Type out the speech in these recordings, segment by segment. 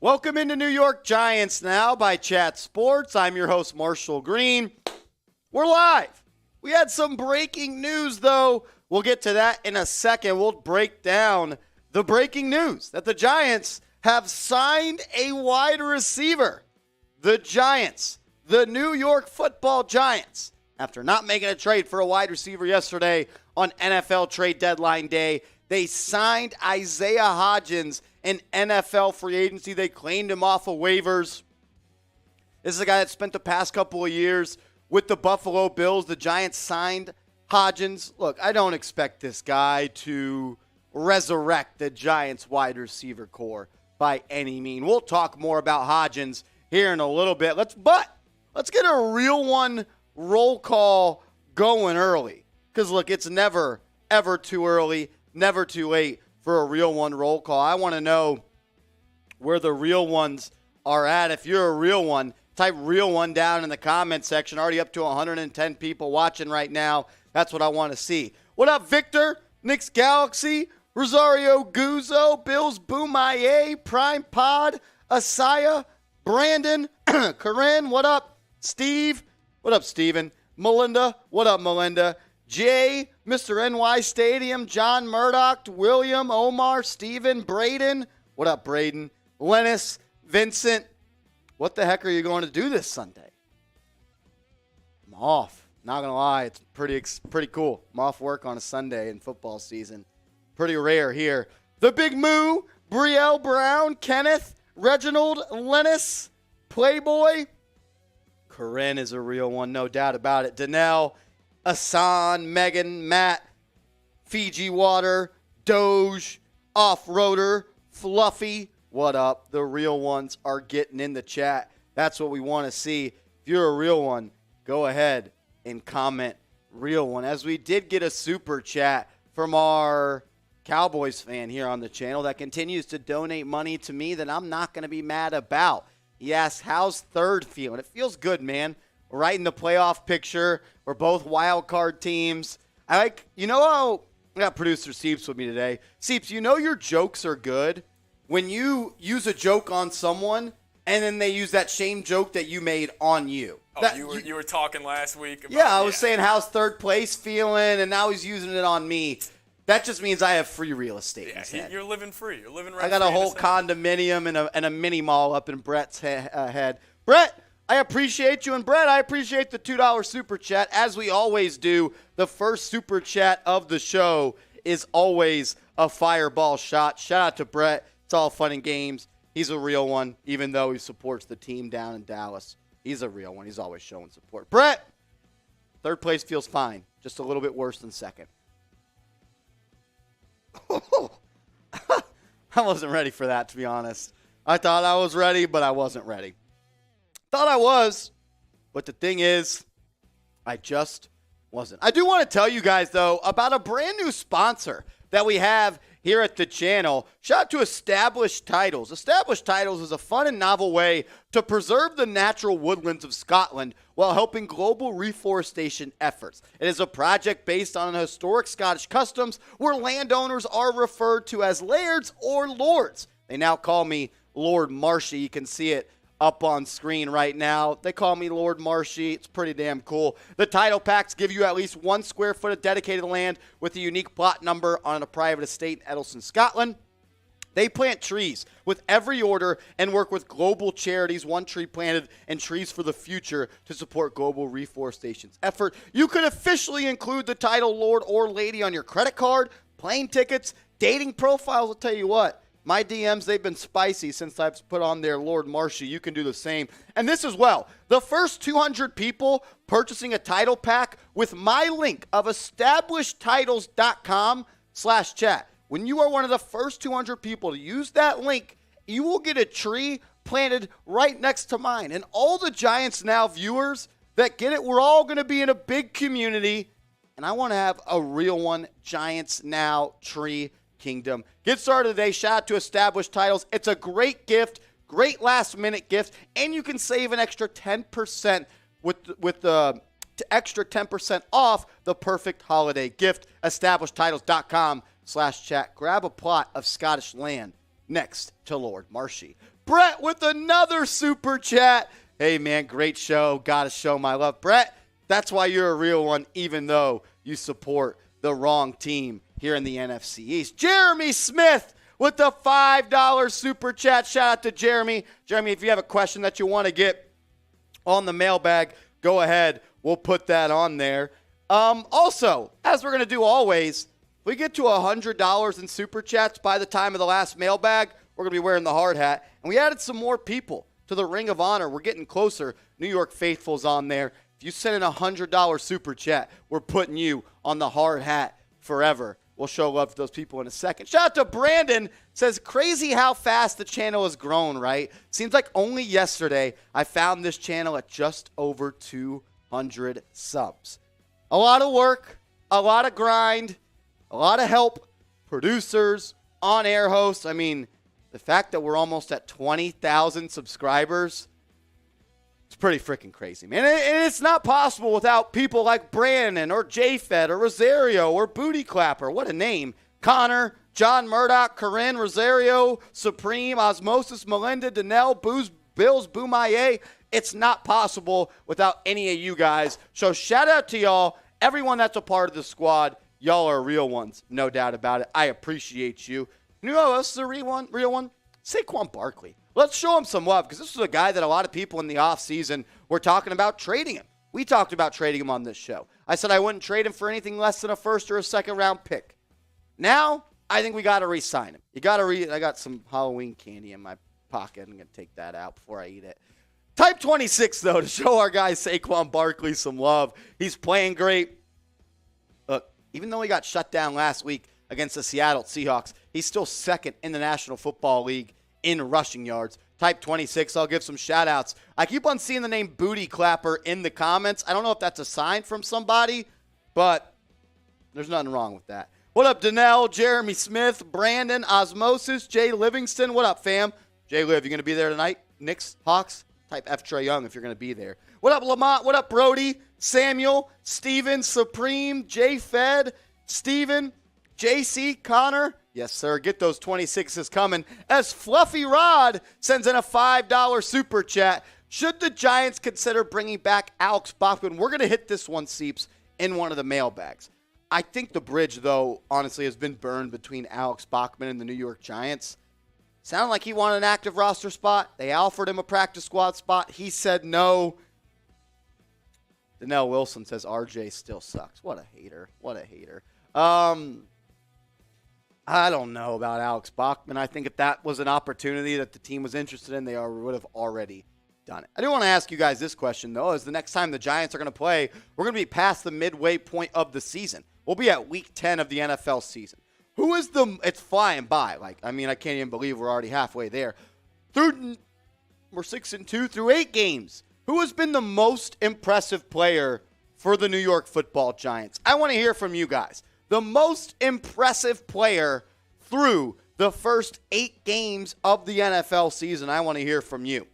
Welcome into New York Giants Now by Chat Sports. I'm your host, Marshall Green. We're live. We had some breaking news, though. We'll get to that in a second. We'll break down the breaking news that the Giants have signed a wide receiver. The Giants, the New York Football Giants, after not making a trade for a wide receiver yesterday on NFL trade deadline day, they signed Isaiah Hitchens, an NFL free agency. They claimed him off of waivers. This is a guy that spent the past couple of years with the Buffalo Bills. The Giants signed Hitchens. Look, I don't expect this guy to resurrect the Giants wide receiver core by any means. We'll talk more about Hitchens here in a little bit. Let's get a real one roll call going early. Because, look, it's never, ever too early, never too late for a real one roll call. I want to know where the real ones are at. If you're a real one, type real one down in the comment section. Already up to 110 people watching right now. That's what I want to see. What up, Victor? Knicks Galaxy, Rosario Guzzo, Bills Bouye, Prime Pod, Asaya, Brandon, Corinne, what up? Steve, what up, Steven? Melinda, what up, Melinda? Jay, Mr. NY Stadium, John Murdoch, William, Omar, Steven, Braden, what up, Braden? Lennis, Vincent, what the heck are you going to do this Sunday? I'm off. Not going to lie, it's pretty cool. I'm off work on a Sunday in football season. Pretty rare here. The Big Moo, Brielle Brown, Kenneth, Reginald, Lennis, Playboy. Corinne is a real one, no doubt about it. Danelle, Asan, Megan, Matt, Fiji Water, Doge, Off-Roader, Fluffy. What up? The real ones are getting in the chat. That's what we want to see. If you're a real one, go ahead and comment real one. As we did get a super chat from our Cowboys fan here on the channel that continues to donate money to me that I'm not going to be mad about. He asks, how's third feeling? It feels good, man. We're right in the playoff picture. We're both wild card teams. I got producer Seeps with me today. Seeps, you know your jokes are good when you use a joke on someone and then they use that same joke that you made on you. You were talking last week about, I was saying how's third place feeling, and now he's using it on me. That just means I have free real estate in his head. You're living free. You're living right. I got a whole condominium and a mini mall up in Brett's head. Brett, I appreciate you. And Brett, I appreciate the $2 super chat. As we always do, the first super chat of the show is always a fireball shot. Shout out to Brett. It's all fun and games. He's a real one, even though he supports the team down in Dallas. He's a real one. He's always showing support. Brett, third place feels fine. Just a little bit worse than second. I wasn't ready for that, to be honest. I thought I was ready, but I wasn't ready. Thought I was, but the thing is, I just wasn't. I do want to tell you guys, though, about a brand new sponsor that we have here at the channel. Shout out to Established Titles. Established Titles is a fun and novel way to preserve the natural woodlands of Scotland while helping global reforestation efforts. It is a project based on historic Scottish customs where landowners are referred to as lairds or lords. They now call me Lord Marshy. You can see it up on screen right now. They call me Lord Marshy. It's pretty damn cool. The title packs give you at least 1 square foot of dedicated land with a unique plot number on a private estate in Edelston, Scotland. They plant trees with every order and work with global charities, One Tree Planted and Trees for the Future, to support global reforestation's effort. You could officially include the title Lord or Lady on your credit card, plane tickets, dating profiles. I'll tell you what. My DMs, they've been spicy since I've put on there Lord Marshy. You can do the same. And this as well. The first 200 people purchasing a title pack with my link of establishedtitles.com/chat. When you are one of the first 200 people to use that link, you will get a tree planted right next to mine. And all the Giants Now viewers that get it, we're all going to be in a big community. And I want to have a real one, Giants Now tree kingdom. Get started today. Shout out to Established Titles. It's a great gift, great last-minute gift, and you can save an extra 10% with the extra 10% off the perfect holiday gift. EstablishedTitles.com/chat. Grab a plot of Scottish land next to Lord Marshy. Brett with another super chat. Hey, man, great show. Got to show my love. Brett, that's why you're a real one, even though you support the wrong team here in the NFC East. Jeremy Smith with the $5 super chat. Shout out to Jeremy. Jeremy, if you have a question that you want to get on the mailbag, go ahead. We'll put that on there. Also, as we're going to do always, if we get to $100 in super chats by the time of the last mailbag, we're going to be wearing the hard hat. And we added some more people to the Ring of Honor. We're getting closer. New York Faithful's on there. If you send in a $100 super chat, we're putting you on the hard hat forever. We'll show love to those people in a second. Shout out to Brandon. Says, crazy how fast the channel has grown, right? Seems like only yesterday I found this channel at just over 200 subs. A lot of work, a lot of grind, a lot of help, producers, on-air hosts. I mean, the fact that we're almost at 20,000 subscribers, it's pretty freaking crazy, man. And it's not possible without people like Brandon or J-Fed or Rosario or Booty Clapper. What a name. Connor, John Murdoch, Corinne, Rosario, Supreme, Osmosis, Melinda, Danelle, Bills, Bouye. It's not possible without any of you guys. So shout out to y'all, everyone that's a part of the squad. Y'all are real ones, no doubt about it. I appreciate you. You know who else is a real one? Saquon Barkley. Let's show him some love, because this was a guy that a lot of people in the offseason were talking about trading him. We talked about trading him on this show. I said I wouldn't trade him for anything less than a first or a second round pick. Now, I think we got to re-sign him. I got some Halloween candy in my pocket. I'm going to take that out before I eat it. Type 26, though, to show our guy Saquon Barkley some love. He's playing great. Look, even though he got shut down last week against the Seattle Seahawks, he's still second in the National Football League in rushing yards. Type 26, I'll give some shout-outs. I keep on seeing the name Booty Clapper in the comments. I don't know if that's a sign from somebody, but there's nothing wrong with that. What up, Danelle, Jeremy Smith, Brandon, Osmosis, Jay Livingston. What up, fam? Jay Liv, you going to be there tonight? Knicks, Hawks? Type F. Trey Young if you're going to be there. What up, Lamont? What up, Brody? Samuel, Steven, Supreme, J Fed, Steven, JC, Connor. Yes, sir. Get those 26s coming. As Fluffy Rod sends in a $5 super chat. Should the Giants consider bringing back Alex Bachman? We're going to hit this one, Seeps, in one of the mailbags. I think the bridge, though, honestly, has been burned between Alex Bachman and the New York Giants. Sounded like he wanted an active roster spot. They offered him a practice squad spot. He said no. Danelle Wilson says RJ still sucks. What a hater. What a hater. I don't know about Alex Bachman. I think if that was an opportunity that the team was interested in, they would have already done it. I do want to ask you guys this question, though, is the next time the Giants are going to play, we're going to be past the midway point of the season. We'll be at week 10 of the NFL season. Who is it's flying by. I can't even believe we're already halfway there. We're 6-2 through 8 games. Who has been the most impressive player for the New York Football Giants? I want to hear from you guys. The most impressive player through the first 8 games of the NFL season. I want to hear from you.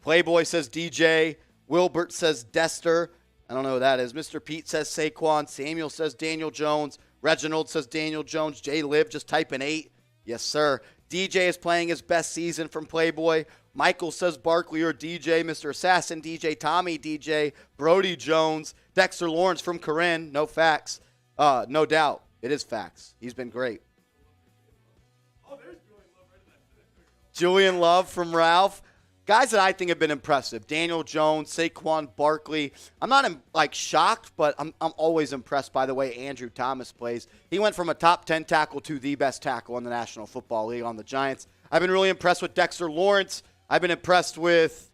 Playboy says DJ. Wilbert says Dester. I don't know who that is. Mr. Pete says Saquon. Samuel says Daniel Jones. Reginald says Daniel Jones. J Liv just typing 8. Yes, sir. DJ is playing his best season from Playboy. Michael says Barkley or DJ. Mr. Assassin, DJ. Tommy, DJ. Brody Jones. Dexter Lawrence from Corinne. No facts. No doubt. It is facts. He's been great. Oh, there's Julian Love right in that. Julian Love from Ralph. Guys that I think have been impressive. Daniel Jones, Saquon Barkley. I'm not shocked, but I'm always impressed by the way Andrew Thomas plays. He went from a top 10 tackle to the best tackle in the National Football League on the Giants. I've been really impressed with Dexter Lawrence. I've been impressed with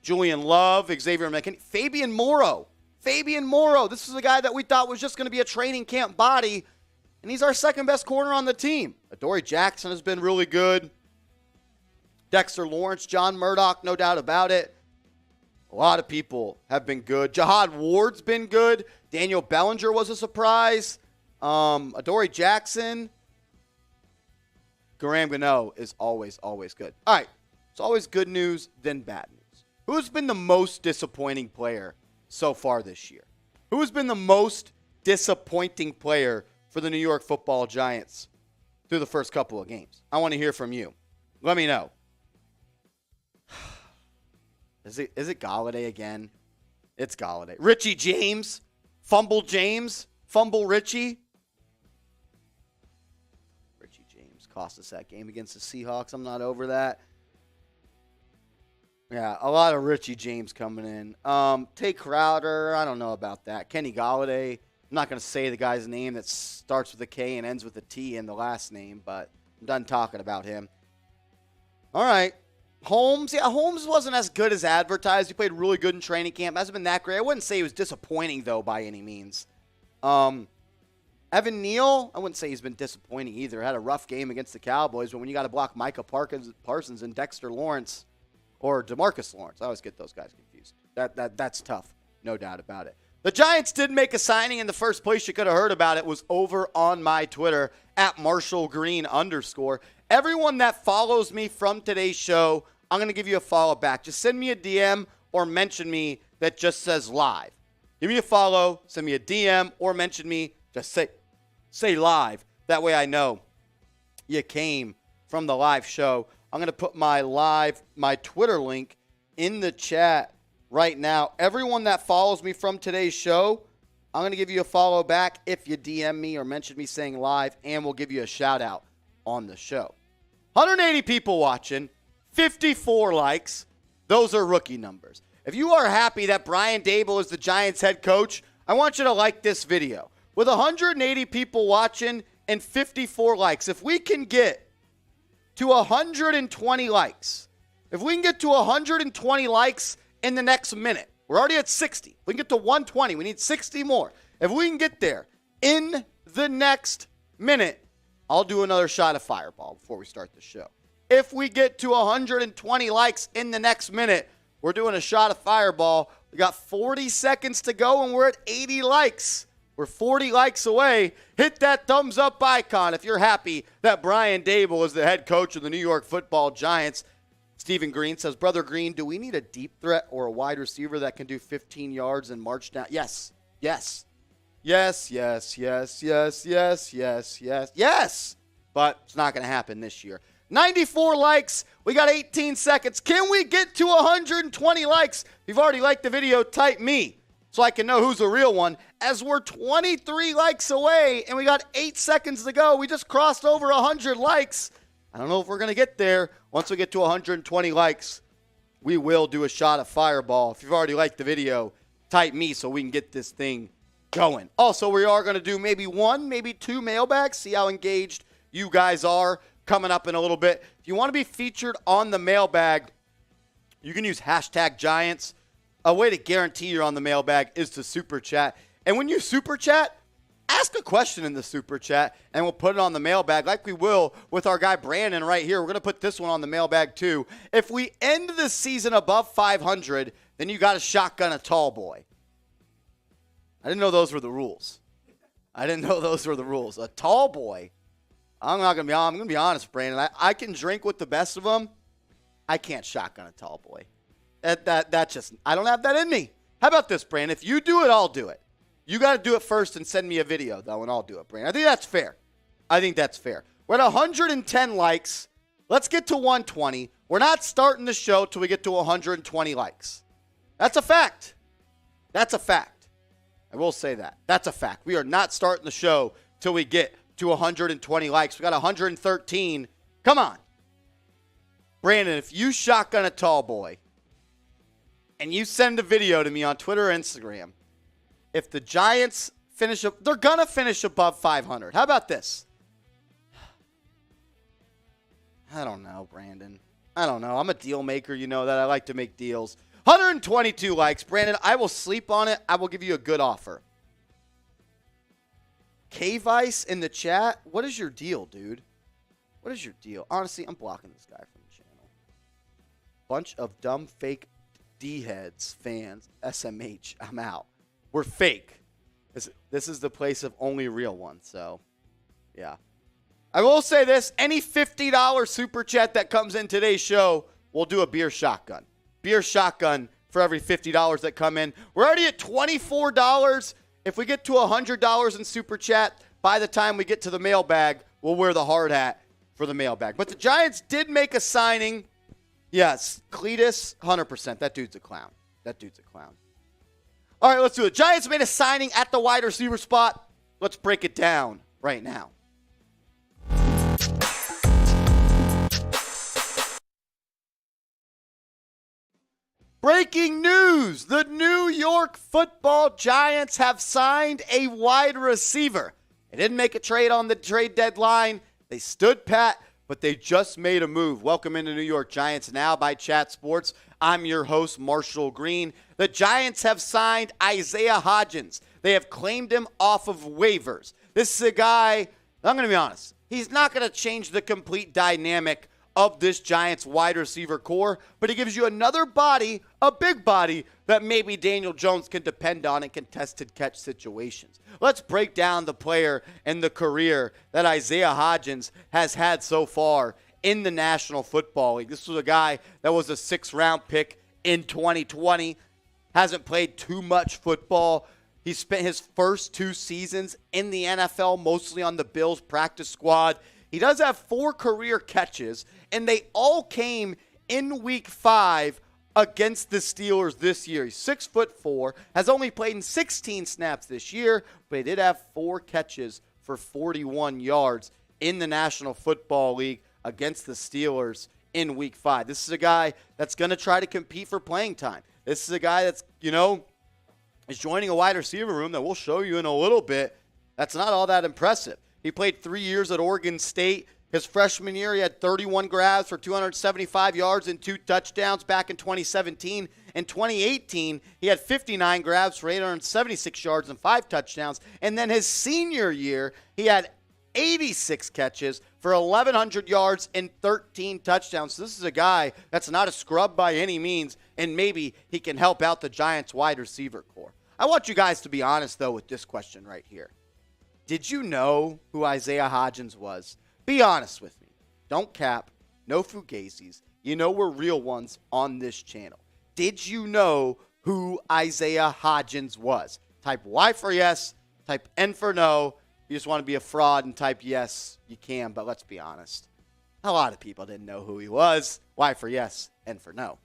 Julian Love, Xavier McKinney, Fabian Moreau. This is a guy that we thought was just going to be a training camp body, and he's our second best corner on the team. Adoree Jackson has been really good. Dexter Lawrence, John Murdoch, no doubt about it. A lot of people have been good. Jihad Ward's been good. Daniel Bellinger was a surprise. Adoree Jackson. Graham Gano is always good. All right, it's always good news, then bad news. Who's been the most disappointing player so far this year? Who has been the most disappointing player for the New York Football Giants through the first couple of games? I want to hear from you. Let me know. Is it Galladay again? It's Galladay. Richie James. Fumble James. Fumble Richie. Richie James cost us that game against the Seahawks. I'm not over that. Yeah, a lot of Richie James coming in. Tay Crowder, I don't know about that. Kenny Galladay, I'm not going to say the guy's name that starts with a K and ends with a T in the last name, but I'm done talking about him. All right. Holmes, Holmes wasn't as good as advertised. He played really good in training camp. Hasn't been that great. I wouldn't say he was disappointing, though, by any means. Evan Neal, I wouldn't say he's been disappointing either. Had a rough game against the Cowboys, but when you got to block Micah Parsons and Dexter Lawrence, or DeMarcus Lawrence. I always get those guys confused. That's tough. No doubt about it. The Giants did make a signing, and the first place you could have heard about it was over on my Twitter, @MarshallGreen_. Everyone that follows me from today's show, I'm going to give you a follow back. Just send me a DM or mention me that just says live. Give me a follow, send me a DM, or mention me. Just say live. That way I know you came from the live show. I'm going to put my Twitter link in the chat right now. Everyone that follows me from today's show, I'm going to give you a follow back if you DM me or mention me saying live, and we'll give you a shout out on the show. 180 people watching, 54 likes. Those are rookie numbers. If you are happy that Brian Daboll is the Giants head coach, I want you to like this video. With 180 people watching and 54 likes, if we can get to 120 likes. If we can get to 120 likes in the next minute, we're already at 60. We can get to 120. We need 60 more. If we can get there in the next minute, I'll do another shot of Fireball before we start the show. If we get to 120 likes in the next minute, we're doing a shot of Fireball. We got 40 seconds to go, and we're at 80 likes. We're 40 likes away. Hit that thumbs up icon if you're happy that Brian Daboll is the head coach of the New York Football Giants. Stephen Green says, Brother Green, do we need a deep threat or a wide receiver that can do 15 yards and march down? Yes. Yes. Yes, yes, yes, yes, yes, yes, yes, yes. But it's not going to happen this year. 94 likes. We got 18 seconds. Can we get to 120 likes? If you've already liked the video, type me so I can know who's a real one. As we're 23 likes away and we got 8 seconds to go, we just crossed over 100 likes. I don't know if we're going to get there. Once we get to 120 likes, we will do a shot of Fireball. If you've already liked the video, type me so we can get this thing going. Also, we are going to do maybe one, maybe two mailbags. See how engaged you guys are coming up in a little bit. If you want to be featured on the mailbag, you can use #Giants. A way to guarantee you're on the mailbag is to super chat. And when you super chat, ask a question in the super chat, and we'll put it on the mailbag like we will with our guy Brandon right here. We're going to put this one on the mailbag too. If we end the season above 500, then you got to shotgun a tall boy. I didn't know those were the rules. A tall boy. I'm going to be honest, Brandon. I can drink with the best of them. I can't shotgun a tall boy. That just, I don't have that in me. How about this, Brandon? If you do it, I'll do it. You got to do it first and send me a video, though, and I'll do it, Brandon. I think that's fair. We're at 110 likes. Let's get to 120. We're not starting the show till we get to 120 likes. That's a fact. I will say that. That's a fact. We are not starting the show till we get to 120 likes. We got 113. Come on. Brandon, if you shotgun a tall boy and you send a video to me on Twitter or Instagram, if the Giants finish up, they're going to finish above 500. How about this? I don't know, Brandon. I don't know. I'm a deal maker. You know that. I like to make deals. 122 likes. Brandon, I will sleep on it. I will give you a good offer. K-Vice in the chat. What is your deal, dude? What is your deal? Honestly, I'm blocking this guy from the channel. Bunch of dumb, fake D-heads, fans, SMH. I'm out. We're fake. This is the place of only real ones, so, yeah. I will say this. Any $50 super chat that comes in today's show, we'll do a beer shotgun. Beer shotgun for every $50 that come in. We're already at $24. If we get to $100 in super chat, by the time we get to the mailbag, we'll wear the hard hat for the mailbag. But the Giants did make a signing. Yes, Cletus, 100%. That dude's a clown. All right, let's do it. Giants made a signing at the wide receiver spot. Let's break it down right now. Breaking news. The New York Football Giants have signed a wide receiver. They didn't make a trade on the trade deadline. They stood pat, but they just made a move. Welcome into New York Giants Now by Chat Sports. I'm your host, Marshall Green. The Giants have signed Isaiah Hodgins. They have claimed him off of waivers. This is a guy, I'm going to be honest, he's not going to change the complete dynamic of this Giants wide receiver core, but he gives you another body, a big body, that maybe Daniel Jones can depend on in contested catch situations. Let's break down the player and the career that Isaiah Hodgins has had so far in the National Football League. This was a guy that was a 6th-round pick in 2020, hasn't played too much football. He spent his first 2 seasons in the NFL, mostly on the Bills practice squad. He does have 4 career catches, and they all came in Week 5 against the Steelers this year. He's 6'4", has only played in 16 snaps this year, but he did have 4 catches for 41 yards in the National Football League against the Steelers in Week 5. This is a guy that's going to try to compete for playing time. This is a guy that's, is joining a wide receiver room that we'll show you in a little bit. That's not all that impressive. He played 3 years at Oregon State. His freshman year, he had 31 grabs for 275 yards and 2 touchdowns back in 2017. In 2018, he had 59 grabs for 876 yards and 5 touchdowns. And then his senior year, he had 86 catches for 1,100 yards and 13 touchdowns. So this is a guy that's not a scrub by any means, and maybe he can help out the Giants wide receiver core. I want you guys to be honest, though, with this question right here. Did you know who Isaiah Hodgins was? Be honest with me. Don't cap. No fugazis. You know we're real ones on this channel. Did you know who Isaiah Hodgins was? Type Y for yes. Type N for no. You just want to be a fraud and type yes, you can, but let's be honest. A lot of people didn't know who he was. Y for yes, N for no.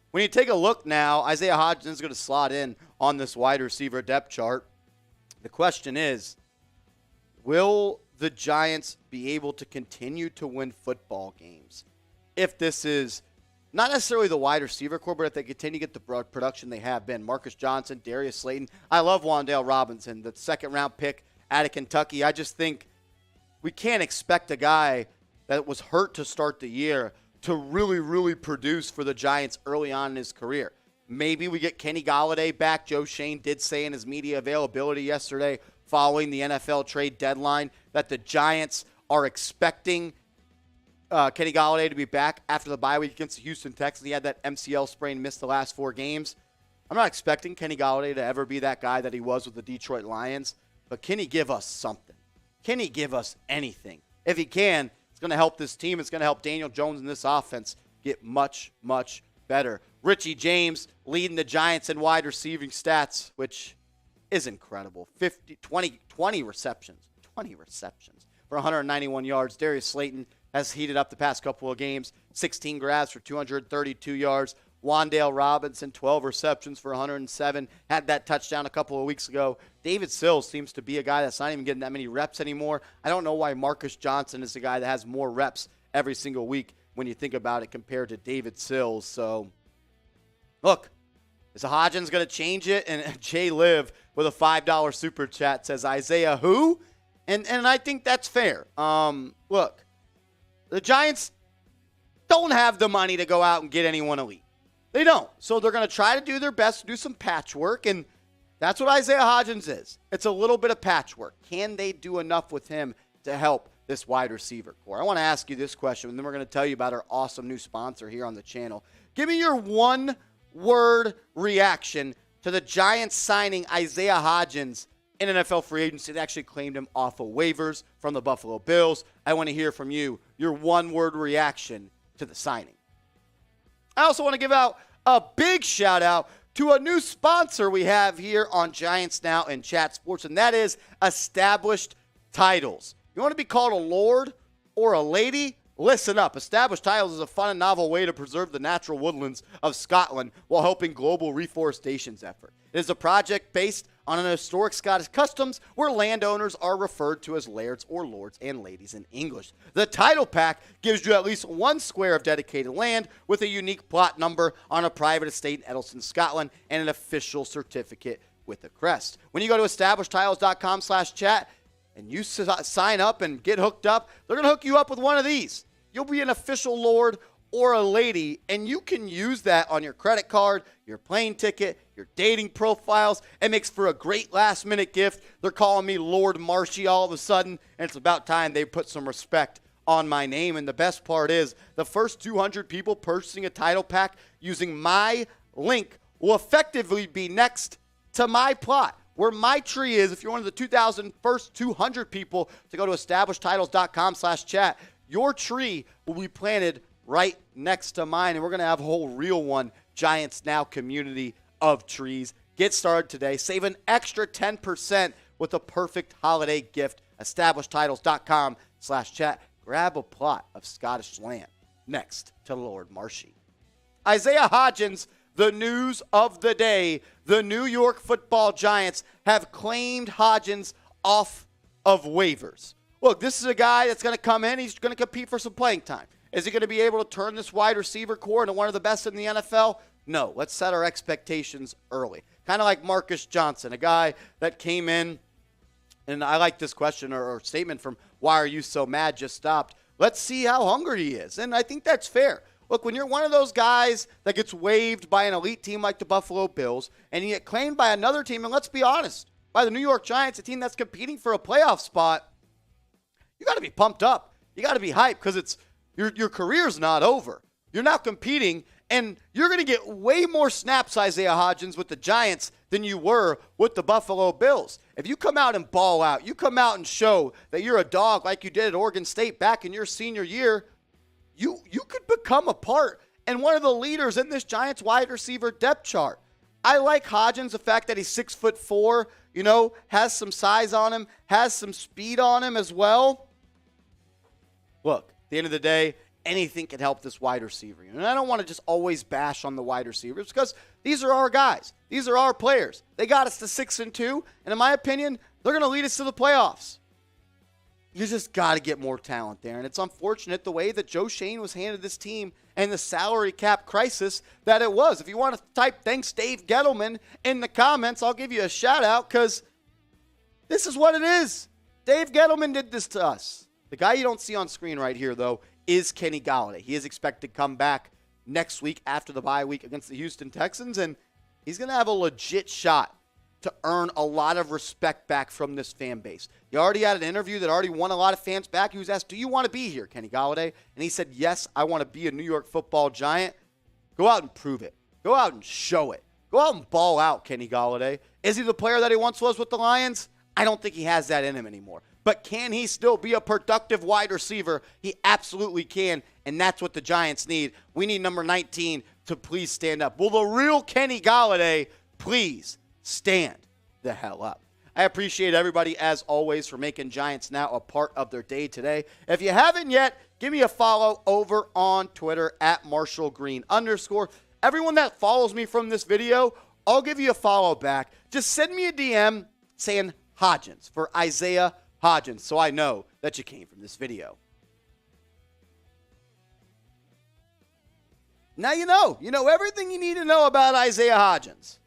When you take a look now, Isaiah Hodgins is going to slot in on this wide receiver depth chart. The question is, will the Giants be able to continue to win football games if this is not necessarily the wide receiver core, but if they continue to get the production they have been? Marcus Johnson, Darius Slayton. I love Wan'Dale Robinson, the 2nd-round pick out of Kentucky. I just think we can't expect a guy that was hurt to start the year to really, really produce for the Giants early on in his career. Maybe we get Kenny Golladay back. Joe Shane did say in his media availability yesterday following the NFL trade deadline that the Giants are expecting Kenny Golladay to be back after the bye week against the Houston Texans. He had that MCL sprain, missed the last 4 games. I'm not expecting Kenny Golladay to ever be that guy that he was with the Detroit Lions, but can he give us something? Can he give us anything? If he can, it's going to help this team. It's going to help Daniel Jones and this offense get much, much better. Richie James leading the Giants in wide receiving stats, which is incredible. 20 receptions for 191 yards. Darius Slayton has heated up the past couple of games. 16 grabs for 232 yards. Wan'Dale Robinson, 12 receptions for 107. Had that touchdown a couple of weeks ago. David Sills seems to be a guy that's not even getting that many reps anymore. I don't know why Marcus Johnson is the guy that has more reps every single week when you think about it compared to David Sills. So, look, is Hodgins going to change it? And Jay Liv with a $5 super chat says, Isaiah who? And I think that's fair. Look, the Giants don't have the money to go out and get anyone elite. They don't. So they're going to try to do their best to do some patchwork, and that's what Isaiah Hodgins is. It's a little bit of patchwork. Can they do enough with him to help this wide receiver core? I want to ask you this question, and then we're going to tell you about our awesome new sponsor here on the channel. Give me your one-word reaction to the Giants signing Isaiah Hodgins in NFL free agency. They actually claimed him off of waivers from the Buffalo Bills. I want to hear from you, your one-word reaction to the signing. I also want to give out a big shout out to a new sponsor we have here on Giants Now and Chat Sports, and that is Established Titles. You want to be called a lord or a lady? Listen up. Established Tiles is a fun and novel way to preserve the natural woodlands of Scotland while helping global reforestation's effort. It is a project based on an historic Scottish customs where landowners are referred to as lairds or lords and ladies in English. The title pack gives you at least 1 square of dedicated land with a unique plot number on a private estate in Eddleston, Scotland, and an official certificate with a crest. When you go to establishedtiles.com/chat, and you sign up and get hooked up, they're going to hook you up with one of these. You'll be an official lord or a lady, and you can use that on your credit card, your plane ticket, your dating profiles. It makes for a great last-minute gift. They're calling me Lord Marshy all of a sudden, and it's about time they put some respect on my name. And the best part is the first 200 people purchasing a title pack using my link will effectively be next to my plot. Where my tree is, if you're one of the first 200 people to go to establishedtitles.com/chat, your tree will be planted right next to mine, and we're going to have a whole real one, Giants Now community of trees. Get started today. Save an extra 10% with a perfect holiday gift. Establishedtitles.com/chat. Grab a plot of Scottish land next to Lord Marshy. Isaiah Hodgins, the news of the day. The New York Football Giants have claimed Hodgins off of waivers. Look, this is a guy that's going to come in. He's going to compete for some playing time. Is he going to be able to turn this wide receiver core into one of the best in the NFL? No. Let's set our expectations early. Kind of like Marcus Johnson, a guy that came in, and I like this question or statement from Why Are You So Mad? Just stopped. Let's see how hungry he is. And I think that's fair. Look, when you're one of those guys that gets waived by an elite team like the Buffalo Bills, and you get claimed by another team, and let's be honest, by the New York Giants, a team that's competing for a playoff spot, you got to be pumped up. You got to be hyped because it's your career's not over. You're now competing, and you're going to get way more snaps, Isaiah Hodgins, with the Giants than you were with the Buffalo Bills. If you come out and ball out, you come out and show that you're a dog like you did at Oregon State back in your senior year, you could become a part and one of the leaders in this Giants wide receiver depth chart. I like Hodgins, the fact that he's 6'4", has some size on him, has some speed on him as well. Look, at the end of the day, anything can help this wide receiver. And I don't want to just always bash on the wide receivers because these are our guys. These are our players. They got us to 6-2, and in my opinion, they're going to lead us to the playoffs. You just got to get more talent there. And it's unfortunate the way that Joe Schoen was handed this team and the salary cap crisis that it was. If you want to type thanks Dave Gettleman in the comments, I'll give you a shout out because this is what it is. Dave Gettleman did this to us. The guy you don't see on screen right here, though, is Kenny Golladay. He is expected to come back next week after the bye week against the Houston Texans, and he's going to have a legit shot to earn a lot of respect back from this fan base. He already had an interview that already won a lot of fans back. He was asked, do you want to be here, Kenny Golladay? And he said, yes, I want to be a New York Football Giant. Go out and prove it. Go out and show it. Go out and ball out, Kenny Golladay. Is he the player that he once was with the Lions? I don't think he has that in him anymore. But can he still be a productive wide receiver? He absolutely can, and that's what the Giants need. We need number 19 to please stand up. Will the real Kenny Golladay please stand the hell up? I appreciate everybody, as always, for making Giants Now a part of their day today. If you haven't yet, give me a follow over on Twitter at @MarshallGreen_. Everyone that follows me from this video, I'll give you a follow back. Just send me a DM saying Hodgins for Isaiah Hodgins so I know that you came from this video. Now you know. You know everything you need to know about Isaiah Hodgins.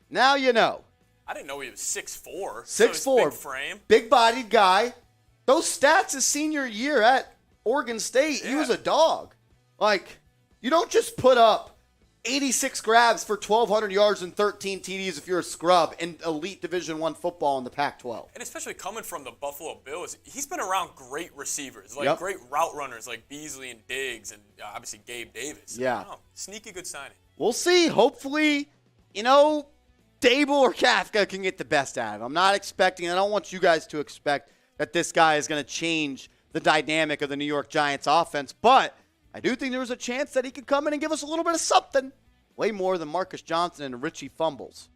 Now you know. I didn't know he was 6'4". 6'4", big frame. Big-bodied guy. Those stats his senior year at Oregon State, He was a dog. Like, you don't just put up 86 grabs for 1,200 yards and 13 TDs if you're a scrub in elite Division I football in the Pac-12. And especially coming from the Buffalo Bills, he's been around great receivers, great route runners like Beasley and Diggs and obviously Gabe Davis. Yeah. Sneaky good signing. We'll see. Hopefully, Dable or Kafka can get the best out of him. I'm not expecting, I don't want you guys to expect that this guy is going to change the dynamic of the New York Giants offense, but I do think there's a chance that he could come in and give us a little bit of something. Way more than Marcus Johnson and Richie Fumbles.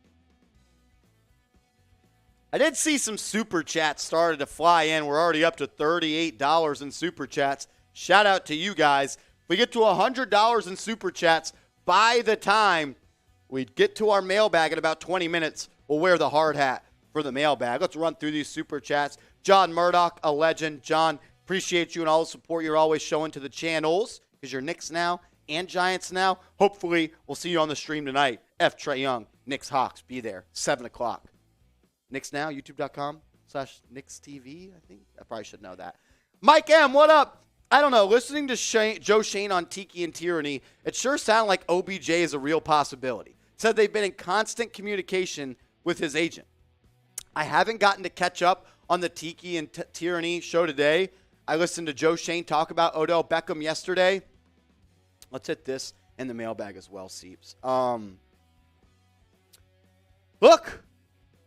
I did see some super chats started to fly in. We're already up to $38 in super chats. Shout out to you guys. If we get to $100 in Super Chats by the time we get to our mailbag in about 20 minutes, we'll wear the hard hat for the mailbag. Let's run through these Super Chats. John Murdoch, a legend. John, appreciate you and all the support you're always showing to the channels because you're Knicks now and Giants now. Hopefully, we'll see you on the stream tonight. F. Trey Young, Knicks Hawks, be there, 7 o'clock. Knicks Now, youtube.com/KnicksTV, I think. I probably should know that. Mike M., what up? I don't know. Listening to Joe Shane on Tiki and Tyranny, it sure sounded like OBJ is a real possibility. Said they've been in constant communication with his agent. I haven't gotten to catch up on the Tiki and Tyranny show today. I listened to Joe Shane talk about Odell Beckham yesterday. Let's hit this in the mailbag as well, Seeps. Look,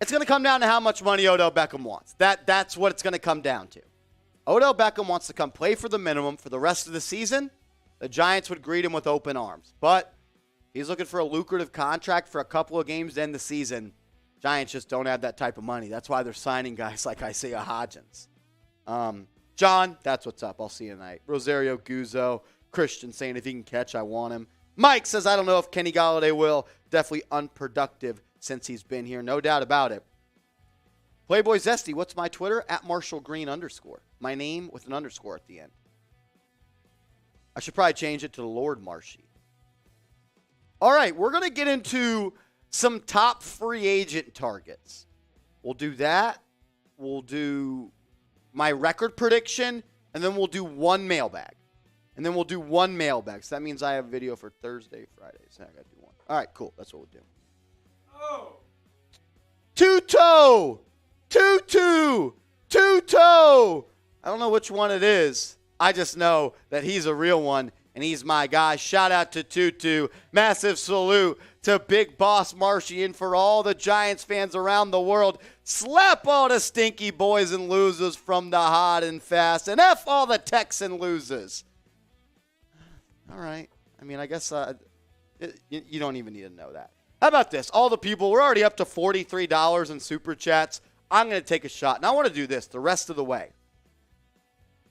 it's going to come down to how much money Odell Beckham wants. That's what it's going to come down to. Odell Beckham wants to come play for the minimum for the rest of the season. The Giants would greet him with open arms. But he's looking for a lucrative contract for a couple of games to end the season. Giants just don't have that type of money. That's why they're signing guys like Isaiah Hodgins. John, that's what's up. I'll see you tonight. Rosario Guzzo, Christian saying if he can catch, I want him. Mike says, I don't know if Kenny Golladay will. Definitely unproductive since he's been here. No doubt about it. Playboy Zesty, what's my Twitter? @MarshallGreen_. My name with an underscore at the end. I should probably change it to the Lord Marshy. All right, we're going to get into some top free agent targets. We'll do that. We'll do my record prediction, and then we'll do one mailbag. So that means I have a video for Thursday, Friday. So I got to do one. All right, cool. That's what we'll do. Oh. Tuto. I don't know which one it is. I just know that he's a real one, and he's my guy. Shout out to Tutu. Massive salute to Big Boss Marshy, and for all the Giants fans around the world, slap all the stinky boys and losers from the hot and fast, and F all the Texan losers. All right. I mean, I guess you don't even need to know that. How about this? All the people, we're already up to $43 in Super Chats. I'm going to take a shot. And I want to do this the rest of the way.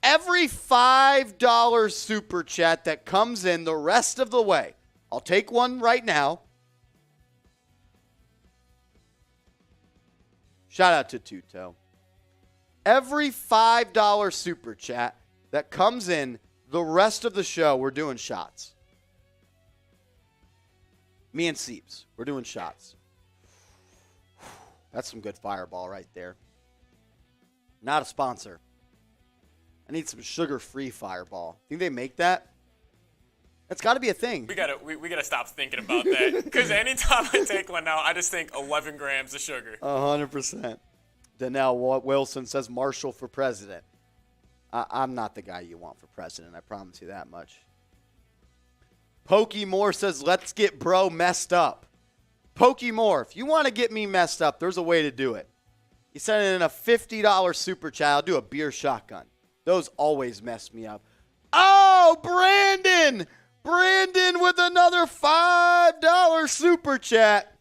Every $5 Super Chat that comes in the rest of the way, I'll take one right now. Shout out to Tuto. Every $5 Super Chat that comes in the rest of the show, we're doing shots. Me and Seeps, we're doing shots. That's some good fireball right there. Not a sponsor. I need some sugar-free fireball. Think they make that? That's got to be a thing. We gotta stop thinking about that. Because anytime I take one now, I just think 11 grams of sugar. 100%. Donnell Wilson says Marshall for president. I'm not the guy you want for president. I promise you that much. Pokey Moore says, let's get bro messed up. Pokey Moore, if you want to get me messed up, there's a way to do it. You send in a $50 Super Chat. I'll do a beer shotgun. Those always mess me up. Oh, Brandon! Brandon with another $5 Super Chat.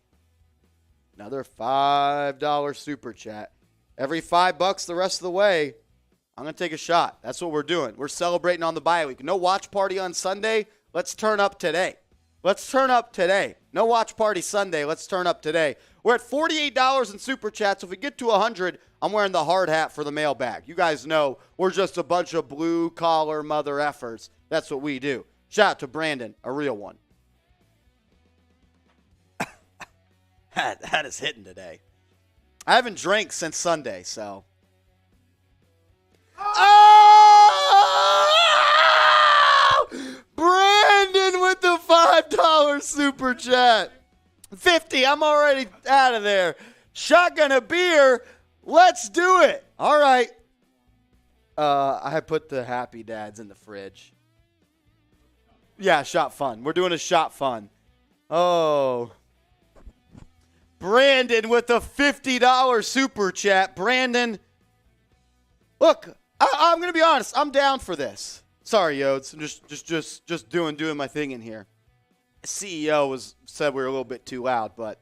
Another $5 Super Chat. Every $5 the rest of the way, I'm going to take a shot. That's what we're doing. We're celebrating on the bye week. No watch party on Sunday. Let's turn up today. No watch party Sunday. Let's turn up today. We're at $48 in Super Chats. If we get to 100, I'm wearing the hard hat for the mailbag. You guys know we're just a bunch of blue-collar mother effers. That's what we do. Shout out to Brandon, a real one. That is hitting today. I haven't drank since Sunday, so. Oh! Brandon with the $5 Super Chat. 50, I'm already out of there. Shotgun a beer. Let's do it. All right. I had put the Happy Dads in the fridge. Yeah, shot fun. We're doing a shot fun. Oh. Brandon with the $50 Super Chat. Brandon, look, I'm going to be honest. I'm down for this. Sorry, Yodes. I'm just doing my thing in here. CEO said we were a little bit too loud, but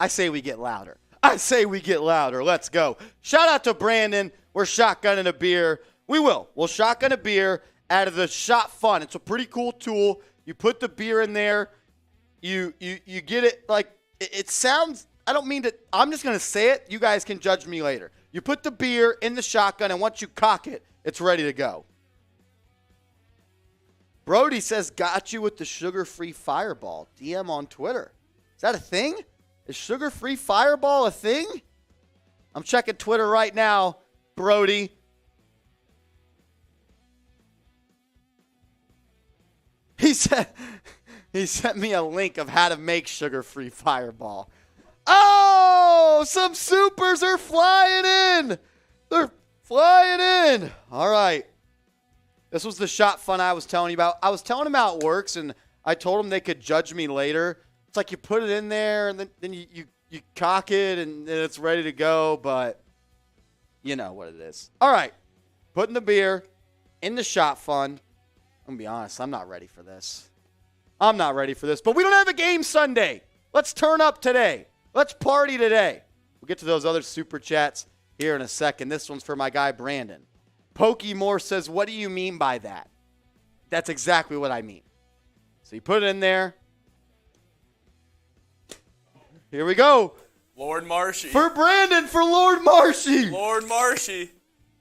I say we get louder. Let's go. Shout out to Brandon. We're shotgunning a beer. We will. We'll shotgun a beer out of the Shot Fun. It's a pretty cool tool. You put the beer in there. You get it like it sounds. I don't mean to. I'm just gonna say it. You guys can judge me later. You put the beer in the shotgun, and once you cock it, it's ready to go. Brody says, "Got you with the sugar-free Fireball." DM on Twitter. Is that a thing? Is sugar-free Fireball a thing? I'm checking Twitter right now, Brody. He sent me a link of how to make sugar-free Fireball. Oh, some supers are flying in. They're flying in. All right. This was the Shot Fun I was telling you about. I was telling them how it works, and I told them they could judge me later. It's like you put it in there, and then you cock it, and then it's ready to go, but you know what it is. All right. Putting the beer in the Shot Fun. I'm going to be honest, I'm not ready for this. I'm not ready for this. But we don't have a game Sunday. Let's turn up today. Let's party today. We'll get to those other super chats here in a second. This one's for my guy, Brandon. Pokemore says, what do you mean by that? That's exactly what I mean. So you put it in there. Here we go. Lord Marshy. For Brandon, for Lord Marshy. Lord Marshy.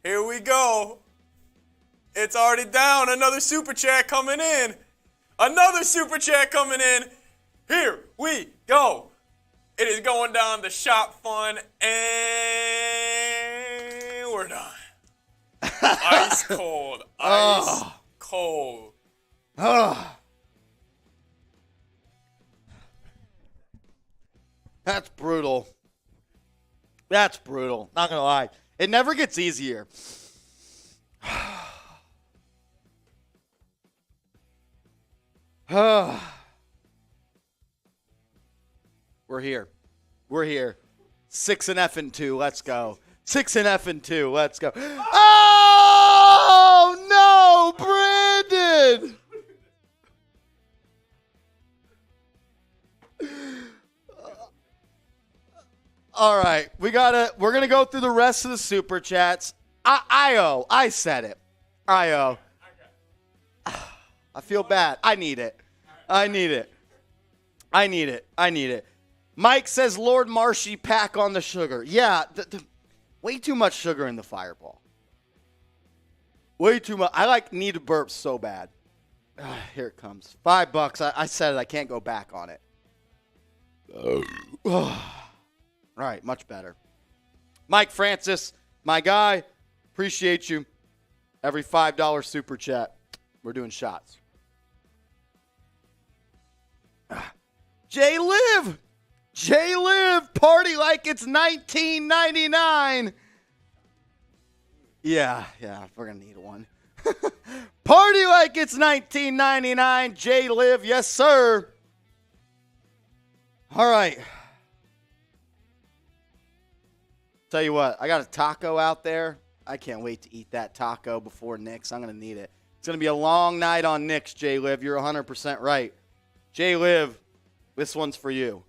Here we go. It's already down. Another super chat coming in. Another super chat coming in. Here we go. It is going down the Shop Fun, and we're done. Ice cold. Ice cold. That's brutal. That's brutal. Not going to lie. It never gets easier. We're here. We're here. 6 and F and 2. Let's go. 6 and F and 2. Let's go. Oh, no, Brandon. All right. We're going to go through the rest of the super chats. I said it. I feel bad. I need it. Mike says, Lord Marshy, pack on the sugar. Yeah, way too much sugar in the Fireball. Way too much. I need to burp so bad. Here it comes. $5. I said it. I can't go back on it. All right, much better. Mike Francis, my guy, appreciate you. Every $5 super chat, we're doing shots. J Liv, party like it's 1999. Yeah, we're going to need one. Party like it's 1999. J Liv, yes, sir. All right. Tell you what, I got a taco out there. I can't wait to eat that taco before Nick's. I'm going to need it. It's going to be a long night on Nick's, J Liv. You're 100% right. J Liv, this one's for you.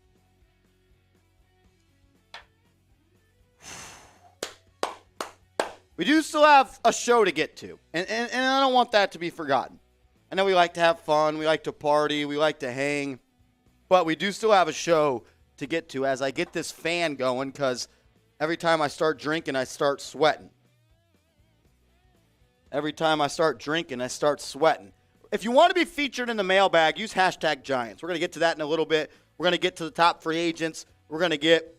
We do still have a show to get to, and I don't want that to be forgotten. I know we like to have fun, we like to party, we like to hang, but we do still have a show to get to as I get this fan going, because every time I start drinking, I start sweating. Every time I start drinking, I start sweating. If you want to be featured in the mailbag, use hashtag Giants. We're going to get to that in a little bit. We're going to get to the top free agents. We're going to get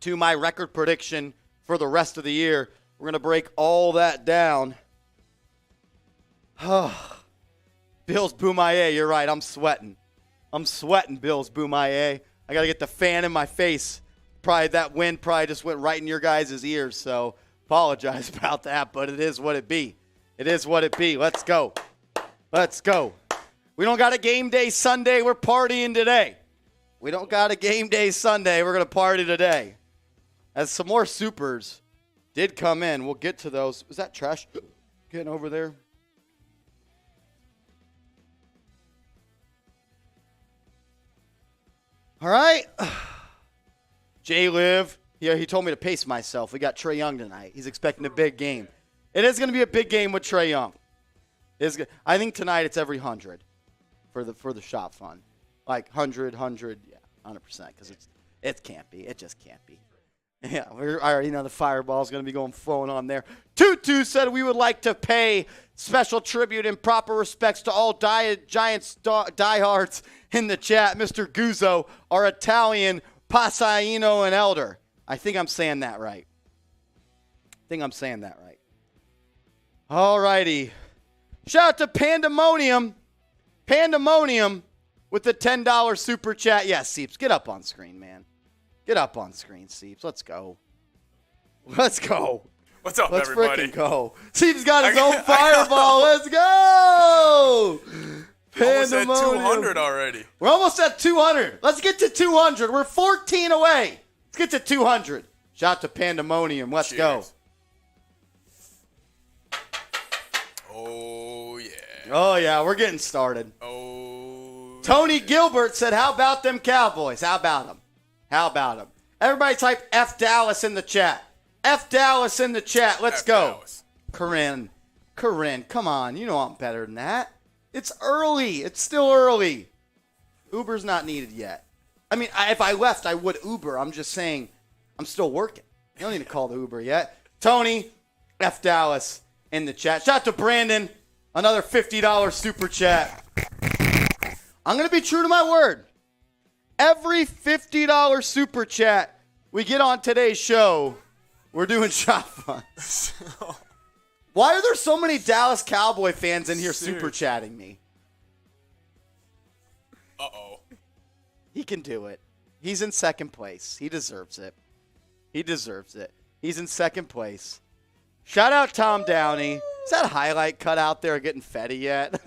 to my record prediction for the rest of the year. We're going to break all that down. Bills Bouye, you're right. I'm sweating. Bills Bouye. I got to get the fan in my face. Probably that wind just went right in your guys' ears, so apologize about that, but it is what it be. It is what it be. Let's go. We don't got a game day Sunday. We're partying today. We don't got a game day Sunday. We're going to party today. As some more supers did come in. We'll get to those. Is that trash getting over there? All right. J Liv. Yeah, he told me to pace myself. We got Trae Young tonight. He's expecting a big game. It is going to be a big game with Trae Young. I think tonight it's every 100 for the shot fund. Like 100, yeah, 100%, because it can't be. It just can't be. Yeah, I already know the fireball is going to be flowing on there. Tutu said we would like to pay special tribute and proper respects to all Giants diehards in the chat. Mr. Guzzo, our Italian Passaino and Elder. I think I'm saying that right. All righty. Shout out to Pandemonium with the $10 super chat. Yeah, Seeps, get up on screen, man. Get up on screen, Seeps. Let's go. What's up, everybody? Let's freaking go. Seeps got his own fireball. Let's go. Almost at 200 already. We're almost at 200. Let's get to 200. We're 14 away. Let's get to 200. Shout out to Pandemonium. Let's go. Oh, yeah. We're getting started. Tony Gilbert said, how about them Cowboys? How about them? Everybody type F Dallas in the chat. F Dallas in the chat. Let's go. Dallas. Corinne, come on. You know I'm better than that. It's early. It's still early. Uber's not needed yet. I mean, if I left, I would Uber. I'm just saying I'm still working. You don't need to call the Uber yet. Tony, F Dallas in the chat. Shout out to Brandon. Another $50 super chat. I'm going to be true to my word. Every $50 super chat we get on today's show, we're doing shot funds. Why are there so many Dallas Cowboy fans in here super chatting me? Uh-oh. He can do it. He's in second place. He deserves it. He's in second place. Shout out Tom Downey. Is that highlight cut out there getting fetty yet?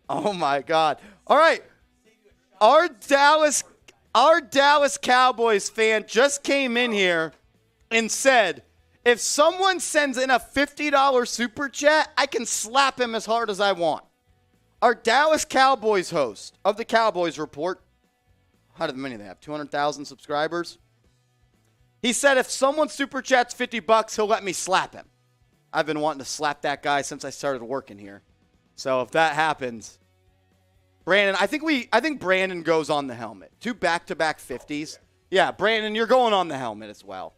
Oh, my God. All right. Our Dallas Cowboys fan just came in here and said, if someone sends in a $50 super chat, I can slap him as hard as I want. Our Dallas Cowboys host of the Cowboys Report, how many do they have? 200,000 subscribers? He said if someone super chats $50, he'll let me slap him. I've been wanting to slap that guy since I started working here. So if that happens, Brandon, I think Brandon goes on the helmet. 2 back-to-back 50s. Yeah, Brandon, you're going on the helmet as well.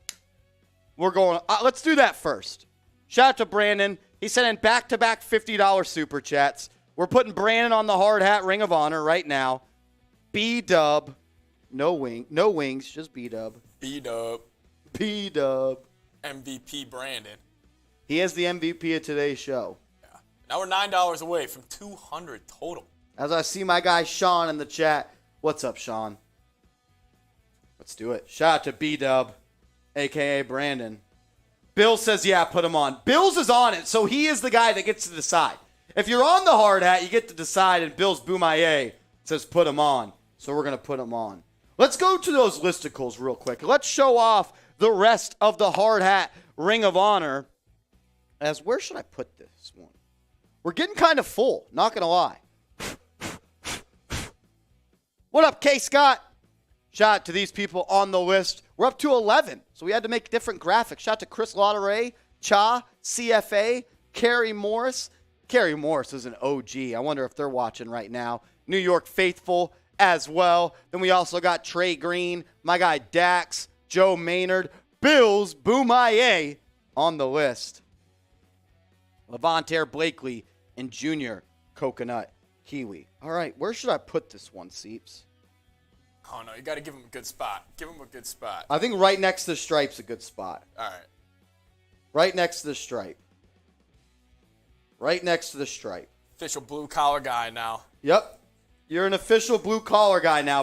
We're going. Let's do that first. Shout out to Brandon. He sent in back-to-back $50 super chats. We're putting Brandon on the hard hat Ring of Honor right now. B-dub. No wings, just B-dub. B-dub. MVP Brandon. He is the MVP of today's show. Yeah. Now we're $9 away from 200 total. As I see my guy Sean in the chat. What's up, Sean? Let's do it. Shout out to B-dub, a.k.a. Brandon. Bill says, yeah, put him on. Bills is on it, so he is the guy that gets to decide. If you're on the hard hat, you get to decide, and Bill's Bouye says put him on. So we're going to put him on. Let's go to those listicles real quick. Let's show off the rest of the hard hat Ring of Honor. Where should I put this one? We're getting kind of full, not going to lie. What up, K. Scott? Shout out to these people on the list. We're up to 11, so we had to make different graphics. Shout out to Chris Lauderay, Cha, CFA, Kerry Morris. Kerry Morris is an OG. I wonder if they're watching right now. New York Faithful as well. Then we also got Trey Green, my guy Dax, Joe Maynard, Bills, Bouye on the list. Levontaire Blakely and Junior Coconut Kiwi. All right, where should I put this one, Seeps? Oh, no, you got to give him a good spot. Give him a good spot. I think right next to the stripe's a good spot. All right. Right next to the stripe. Right next to the stripe. Official blue-collar guy now. Yep. You're an official blue-collar guy now,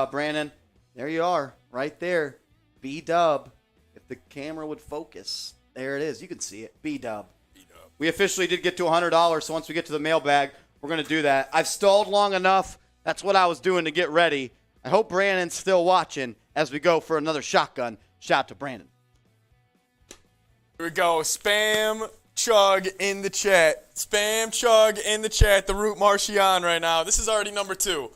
Brandon. There you are. Right there. B-dub. If the camera would focus. There it is. You can see it. B-dub. B-dub. We officially did get to $100, so once we get to the mailbag, we're going to do that. I've stalled long enough. That's what I was doing to get ready. I hope Brandon's still watching as we go for another shotgun. Shout out to Brandon. Here we go. Spam Chug in the chat. Spam Chug in the chat. The Root Marchion right now. This is already number 2.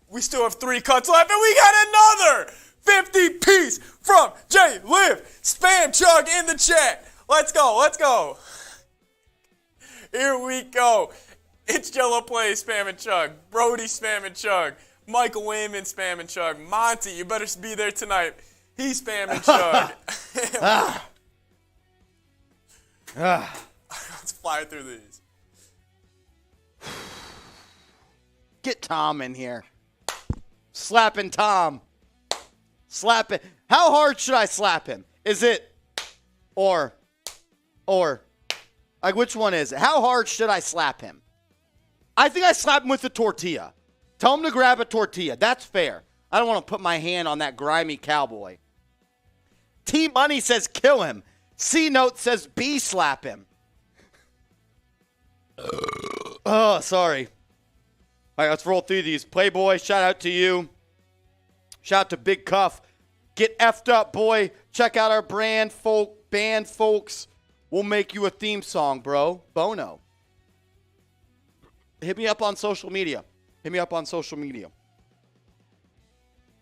We still have 3 cuts left, and we got another 50-piece from J. Liv. Spam Chug in the chat. Let's go. Here we go. It's Jello Play, Spam and Chug. Brody, Spam and Chug. Michael Wayman, Spam and Chug. Monty, you better be there tonight. He's Spam and Chug. Let's fly through these. Get Tom in here. Slapping Tom. Slap it. How hard should I slap him? Is it or like which one is it? How hard should I slap him? I think I slap him with a tortilla. Tell him to grab a tortilla. That's fair. I don't want to put my hand on that grimy cowboy. T Money says kill him. C Note says B slap him. Oh, sorry. All right, let's roll through these. Playboy, shout out to you. Shout out to Big Cuff. Get effed up, boy. Check out our band, folks. We'll make you a theme song, bro. Bono. Hit me up on social media.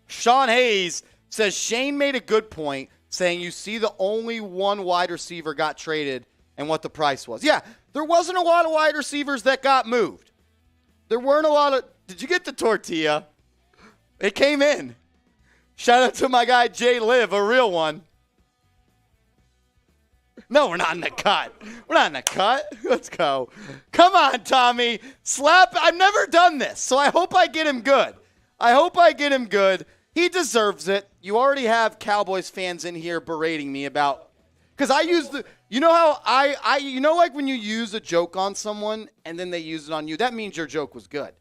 Sean Hayes says Shane made a good point saying you see the only one wide receiver got traded and what the price was. Yeah, there wasn't a lot of wide receivers that got moved. There weren't a lot of... Did you get the tortilla? It came in. Shout out to my guy Jay Liv, a real one. No, we're not in the cut. Let's go. Come on, Tommy. Slap. I've never done this, so I hope I get him good. He deserves it. You already have Cowboys fans in here berating me about... Because I use the... You know how you know, like when you use a joke on someone and then they use it on you, that means your joke was good.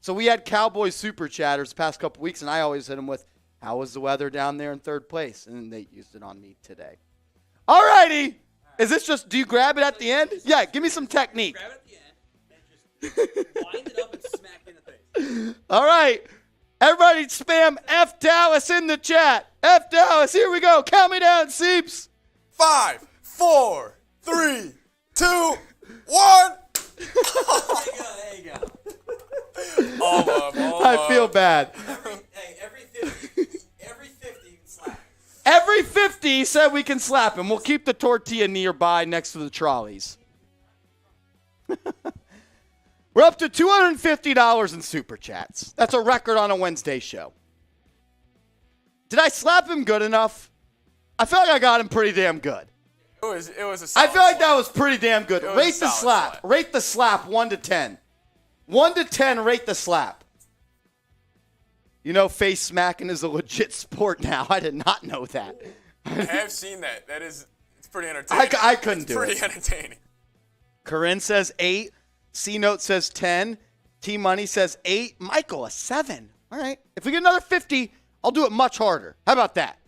So we had Cowboys super chatters the past couple weeks, and I always hit them with, how was the weather down there in third place? And then they used it on me today. All righty. Is this just, do you grab it at the end? Yeah, give me some technique. Grab it at the end and just wind it up and smack it in the face. All right. Everybody spam F Dallas in the chat. F Dallas, here we go. Count me down, Seeps. 5, 4, 3, 2, 1. There you go. All love. I feel bad. Every 50 you can slap. Every 50 said we can slap him. We'll keep the tortilla nearby next to the trolleys. We're up to $250 in super chats. That's a record on a Wednesday show. Did I slap him good enough? I feel like I got him pretty damn good. It was a I solid feel like that was pretty damn good. It was Rate a the solid slap. slap. Rate the slap 1 to 10. 1 to 10, rate the slap. You know, face smacking is a legit sport now. I did not know that. I have seen that. It's pretty entertaining. I couldn't do it. It's pretty entertaining. Corinne says 8. C-Note says 10. T-Money says 8. Michael, a 7. All right. If we get another 50, I'll do it much harder. How about that?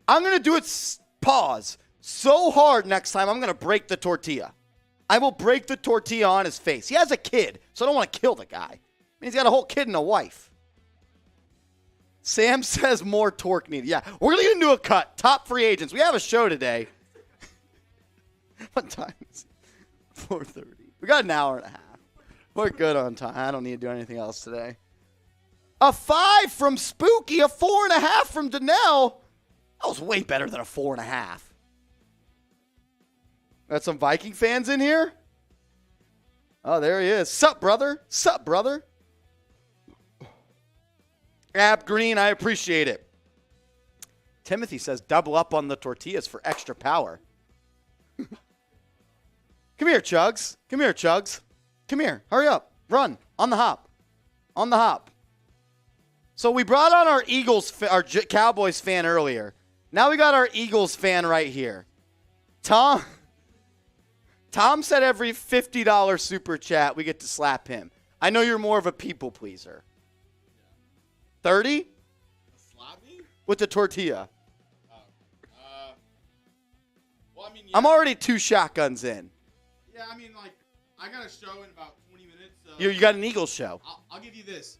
I'm going to do it, pause, so hard next time I'm going to break the tortilla. I will break the tortilla on his face. He has a kid, so I don't want to kill the guy. I mean, he's got a whole kid and a wife. Sam says more torque needed. Yeah, we're going to get into a cut. Top free agents. We have a show today. What time is it? 4:30. We got an hour and a half. We're good on time. I don't need to do anything else today. A 5 from Spooky. A 4.5 from Donnell. That was way better than a 4.5. Got some Viking fans in here? Oh, there he is. Sup, brother? Ab Green, I appreciate it. Timothy says double up on the tortillas for extra power. Come here, Chugs. Come here. Hurry up. Run. On the hop. So we brought on our Cowboys fan earlier. Now we got our Eagles fan right here. Tom said every $50 super chat, we get to slap him. I know you're more of a people pleaser. 30? Slap me? With the tortilla. Well, I mean, yeah. I'm already 2 shotguns in. Yeah, I mean, like, I got a show in about 20 minutes. So You got an Eagles show. I'll give you this.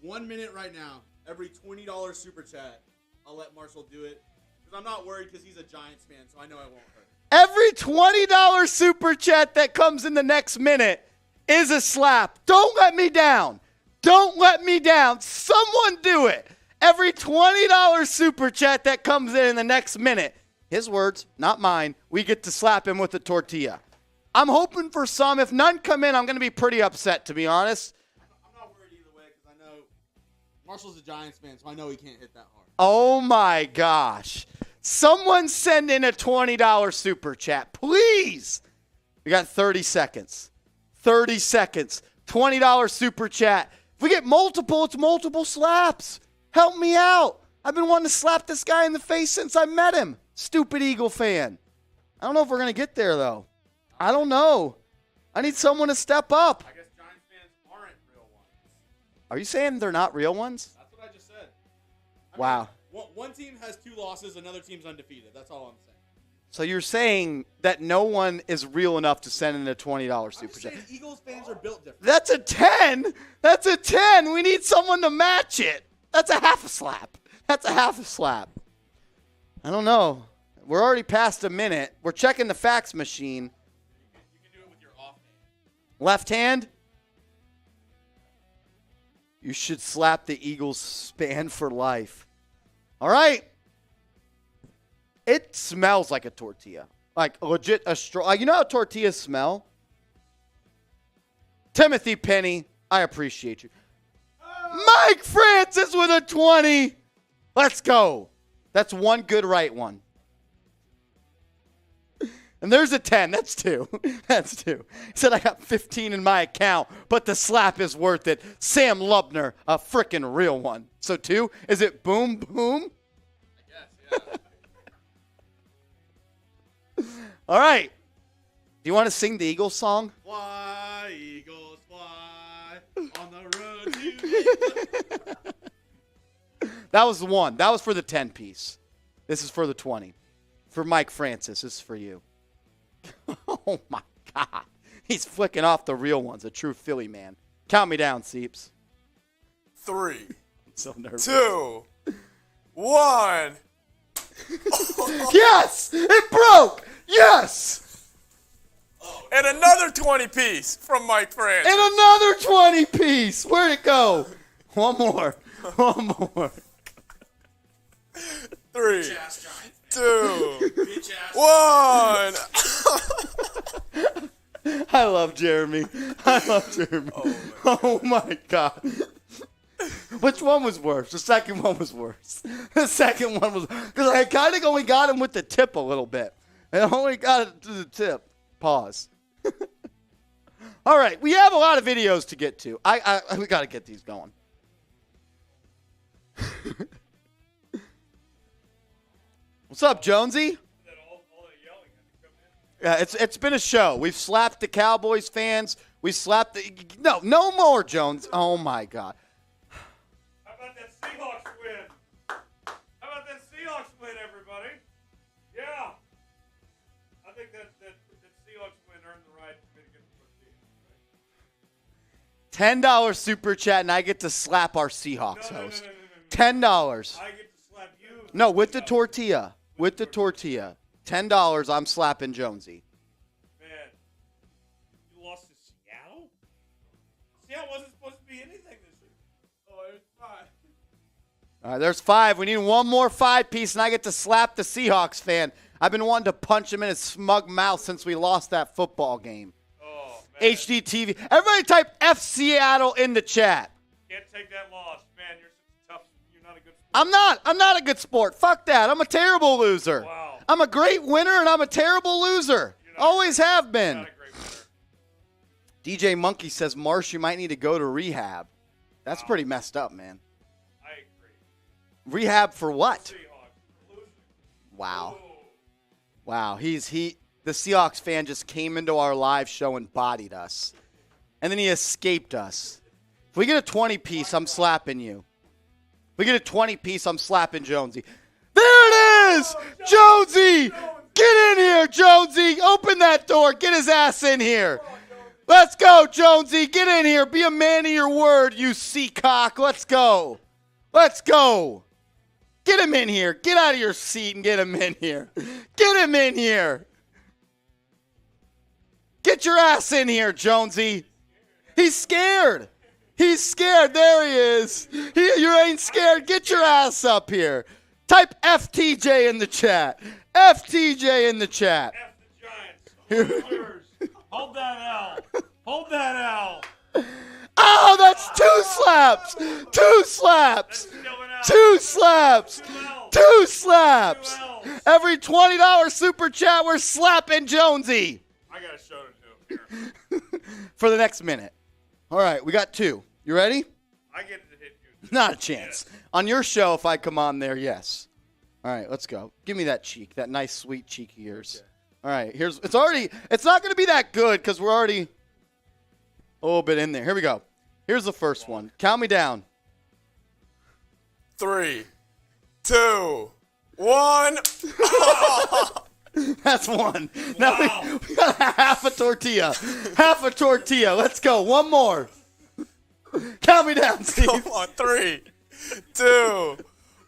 1 minute right now. Every $20 super chat, I'll let Marshall do it. Because I'm not worried because he's a Giants fan, so I know I won't hurt. Every $20 super chat that comes in the next minute is a slap. Don't let me down. Someone do it. Every $20 super chat that comes in the next minute his words, not mine, we get to slap him with a tortilla. I'm hoping for some. If none come in, I'm going to be pretty upset, to be honest. I'm not worried either way because I know Marshall's a Giants fan, so I know he can't hit that hard. Oh, my gosh. Someone send in a $20 super chat, please. We got 30 seconds. 30 seconds. $20 super chat. If we get multiple, it's multiple slaps. Help me out. I've been wanting to slap this guy in the face since I met him. Stupid Eagle fan. I don't know if we're going to get there, though. I don't know. I need someone to step up. I guess Giants fans aren't real ones. Are you saying they're not real ones? That's what I just said. Wow. One team has 2 losses, another team's undefeated. That's all I'm saying. So you're saying that no one is real enough to send in a $20 super chat? Eagles fans are built different. That's a 10. That's a 10. We need someone to match it. That's a half a slap. That's a half a slap. I don't know. We're already past a minute. We're checking the fax machine. You can do it with your off hand. Left hand? You should slap the Eagles span for life. All right. It smells like a tortilla. Like legit a straw. Like, you know how tortillas smell? Timothy Penny, I appreciate you. Mike Francis with a 20. Let's go. That's one good right one. And there's a 10. That's 2. That's 2. He said I got 15 in my account, but the slap is worth it. Sam Lubner, a frickin' real one. So 2? Is it boom, boom? I guess, yeah. All right. Do you want to sing the Eagles song? Fly, Eagles, fly on the road to That was the one. That was for the 10 piece. This is for the 20. For Mike Francis, this is for you. Oh, my God. He's flicking off the real ones, a true Philly man. Count me down, Seeps. 3, I'm so nervous. 2, 1. Yes! It broke! Yes! And another 20 piece from Mike Francis. And another 20 piece. Where'd it go? One more. One more. 3, 2, 1. I love Jeremy. I love Jeremy. Oh my God. Which one was worse? The second one was worse. The second one was, because I kind of only got him with the tip a little bit. I only got it to the tip. Pause. All right, we have a lot of videos to get to. We got to get these going. What's up, Jonesy? Yeah, it's been a show. We've slapped the Cowboys fans. We slapped the no more, Jones. Oh my God. How about that Seahawks win? How about that Seahawks win, everybody? Yeah. I think that Seahawks win earned the right to get the team. $10 super chat, and I get to slap our Seahawks host. $10. I get to slap you. No, with the tortilla. With the tortilla. $10, I'm slapping Jonesy. Man, you lost to Seattle? Seattle wasn't supposed to be anything this year. Oh, it's 5. All right, there's 5. We need one more 5-piece, and I get to slap the Seahawks fan. I've been wanting to punch him in his smug mouth since we lost that football game. Oh, man. HDTV. Everybody type F Seattle in the chat. Can't take that loss. Man, you're such a tough. You're not a good sport. I'm not a good sport. Fuck that. I'm a terrible loser. Wow. I'm a great winner, and I'm a terrible loser. Always have been. Not a great winner. DJ Monkey says, Marsh, you might need to go to rehab. That's pretty messed up, man. I agree. Rehab for what? Seahawks losing. Wow. Oh. Wow. The Seahawks fan just came into our live show and bodied us. And then he escaped us. If we get a 20-piece, I'm slapping you. If we get a 20-piece, I'm slapping Jonesy. There it is! Jonesy! Get in here, Jonesy! Open that door. Get his ass in here. Let's go, Jonesy. Get in here. Be a man of your word, you seacock. Let's go. Let's go. Get him in here. Get out of your seat and get him in here. Get him in here. Get your ass in here, Jonesy. He's scared. He's scared. There he is. You ain't scared. Get your ass up here. Type FTJ in the chat. FTJ in the chat. F the Giants. Oilers. Hold that L. Hold that L. Oh, that's 2 slaps. 2 slaps. Still an L. 2 slaps. 2 L's. 2 slaps. 2 L's. Every $20 super chat, we're slapping Jonesy I got a show to do here. for the next minute. All right, we got 2. You ready? I get to hit you. Not a chance. On your show, if I come on there, yes. All right, let's go. Give me that cheek, that nice, sweet cheek of yours. Okay. All right, it's not going to be that good because we're already a little bit in there. Here we go. Here's the first one. Count me down. 3, 2, 1. That's 1. Now we got half a tortilla. Half a tortilla. Let's go. One more. Count me down, Steve. Come on, 3, 2,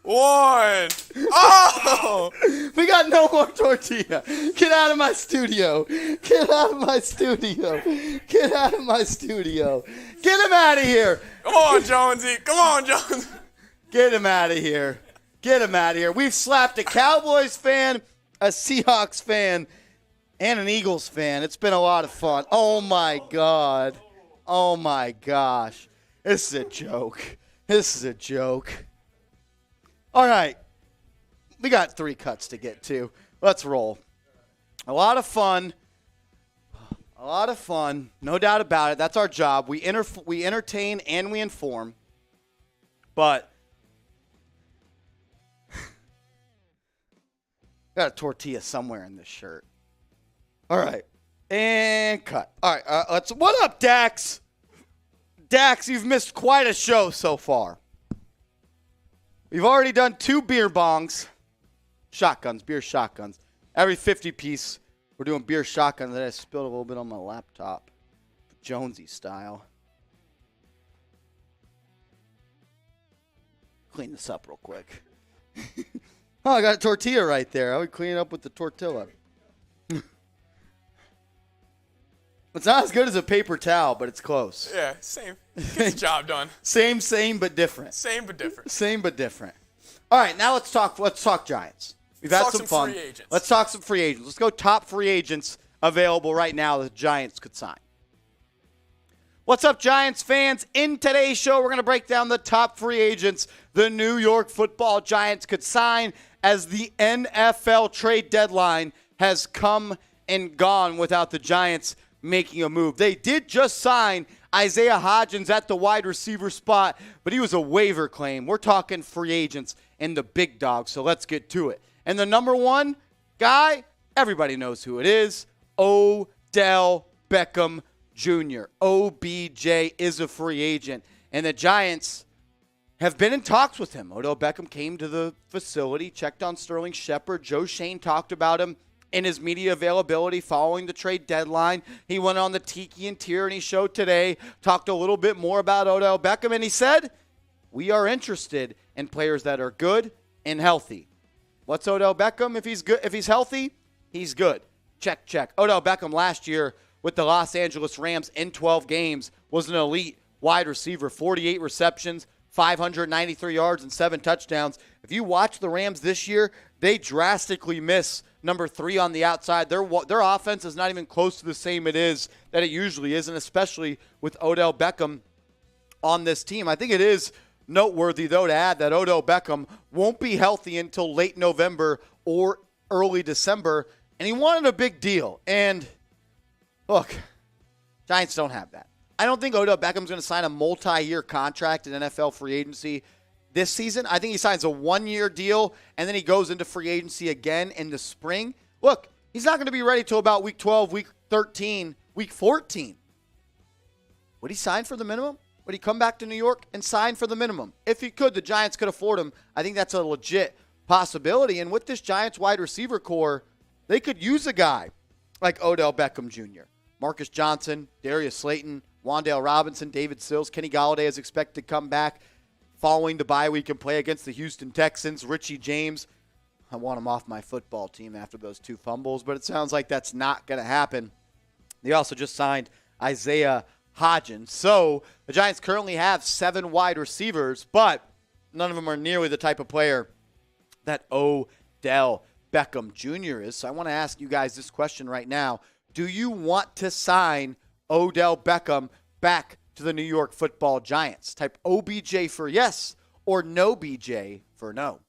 1. Oh! We got no more tortilla. Get out of my studio. Get out of my studio. Get out of my studio. Get him out of here. Come on, Jonesy. Come on, Jonesy. Get him out of here. Get him out of here. We've slapped a Cowboys fan, a Seahawks fan, and an Eagles fan. It's been a lot of fun. Oh, my God. Oh, my gosh. This is a joke. This is a joke. All right. We got 3 cuts to get to. Let's roll. A lot of fun. A lot of fun. No doubt about it. That's our job. We entertain and we inform. But got a tortilla somewhere in this shirt. All right. And cut. All right. Let's. What up, Dax? Dax, you've missed quite a show so far. We've already done 2 beer bongs. Shotguns, beer shotguns. Every 50 piece, we're doing beer shotguns. I spilled a little bit on my laptop. Jonesy style. Clean this up real quick. Oh, I got a tortilla right there. I would clean it up with the tortilla. It's not as good as a paper towel, but it's close. Yeah, same. Gets the job done. Same, but different. Same but different. Same but different. All right, now let's talk Giants. We've had some fun. Free agents. Let's talk some free agents. Let's go top free agents available right now that the Giants could sign. What's up, Giants fans? In today's show, we're going to break down the top free agents the New York Football Giants could sign as the NFL trade deadline has come and gone without the Giants making a move. They did just sign Isaiah Hodgins at the wide receiver spot, but he was a waiver claim. We're talking free agents and the big dogs, so let's get to it. And the number 1 guy, everybody knows who it is, Odell Beckham Jr. OBJ is a free agent, and the Giants have been in talks with him. Odell Beckham came to the facility, checked on Sterling Shepard. Joe Shane talked about him in his media availability following the trade deadline. He went on the Tiki and Tyranny show today, talked a little bit more about Odell Beckham, and he said, we are interested in players that are good and healthy. What's Odell Beckham? If he's good, if he's healthy, he's good. Check, check. Odell Beckham last year with the Los Angeles Rams in 12 games was an elite wide receiver, 48 receptions, 593 yards, and 7 touchdowns. If you watch the Rams this year, they drastically miss number 3 on the outside. Their offense is not even close to the same it is that it usually is, and especially with Odell Beckham on this team. I think it is noteworthy, though, to add that Odell Beckham won't be healthy until late November or early December, and he wanted a big deal. And look, Giants don't have that. I don't think Odell Beckham's going to sign a multi-year contract in NFL free agency this season. I think he signs a 1-year deal, and then he goes into free agency again in the spring. Look, he's not going to be ready till about week 12, week 13, week 14. Would he sign for the minimum? Would he come back to New York and sign for the minimum? If he could, the Giants could afford him. I think that's a legit possibility. And with this Giants wide receiver core, they could use a guy like Odell Beckham Jr., Marcus Johnson, Darius Slayton, Wan'Dale Robinson, David Sills. Kenny Golladay is expected to come back following the bye week and play against the Houston Texans. Richie James, I want him off my football team after those 2 fumbles, but it sounds like that's not going to happen. They also just signed Isaiah Hodgins. So the Giants currently have 7 wide receivers, but none of them are nearly the type of player that Odell Beckham Jr. is. So I want to ask you guys this question right now. Do you want to sign Odell Beckham back to the New York Football Giants? Type OBJ for yes or no BJ for no.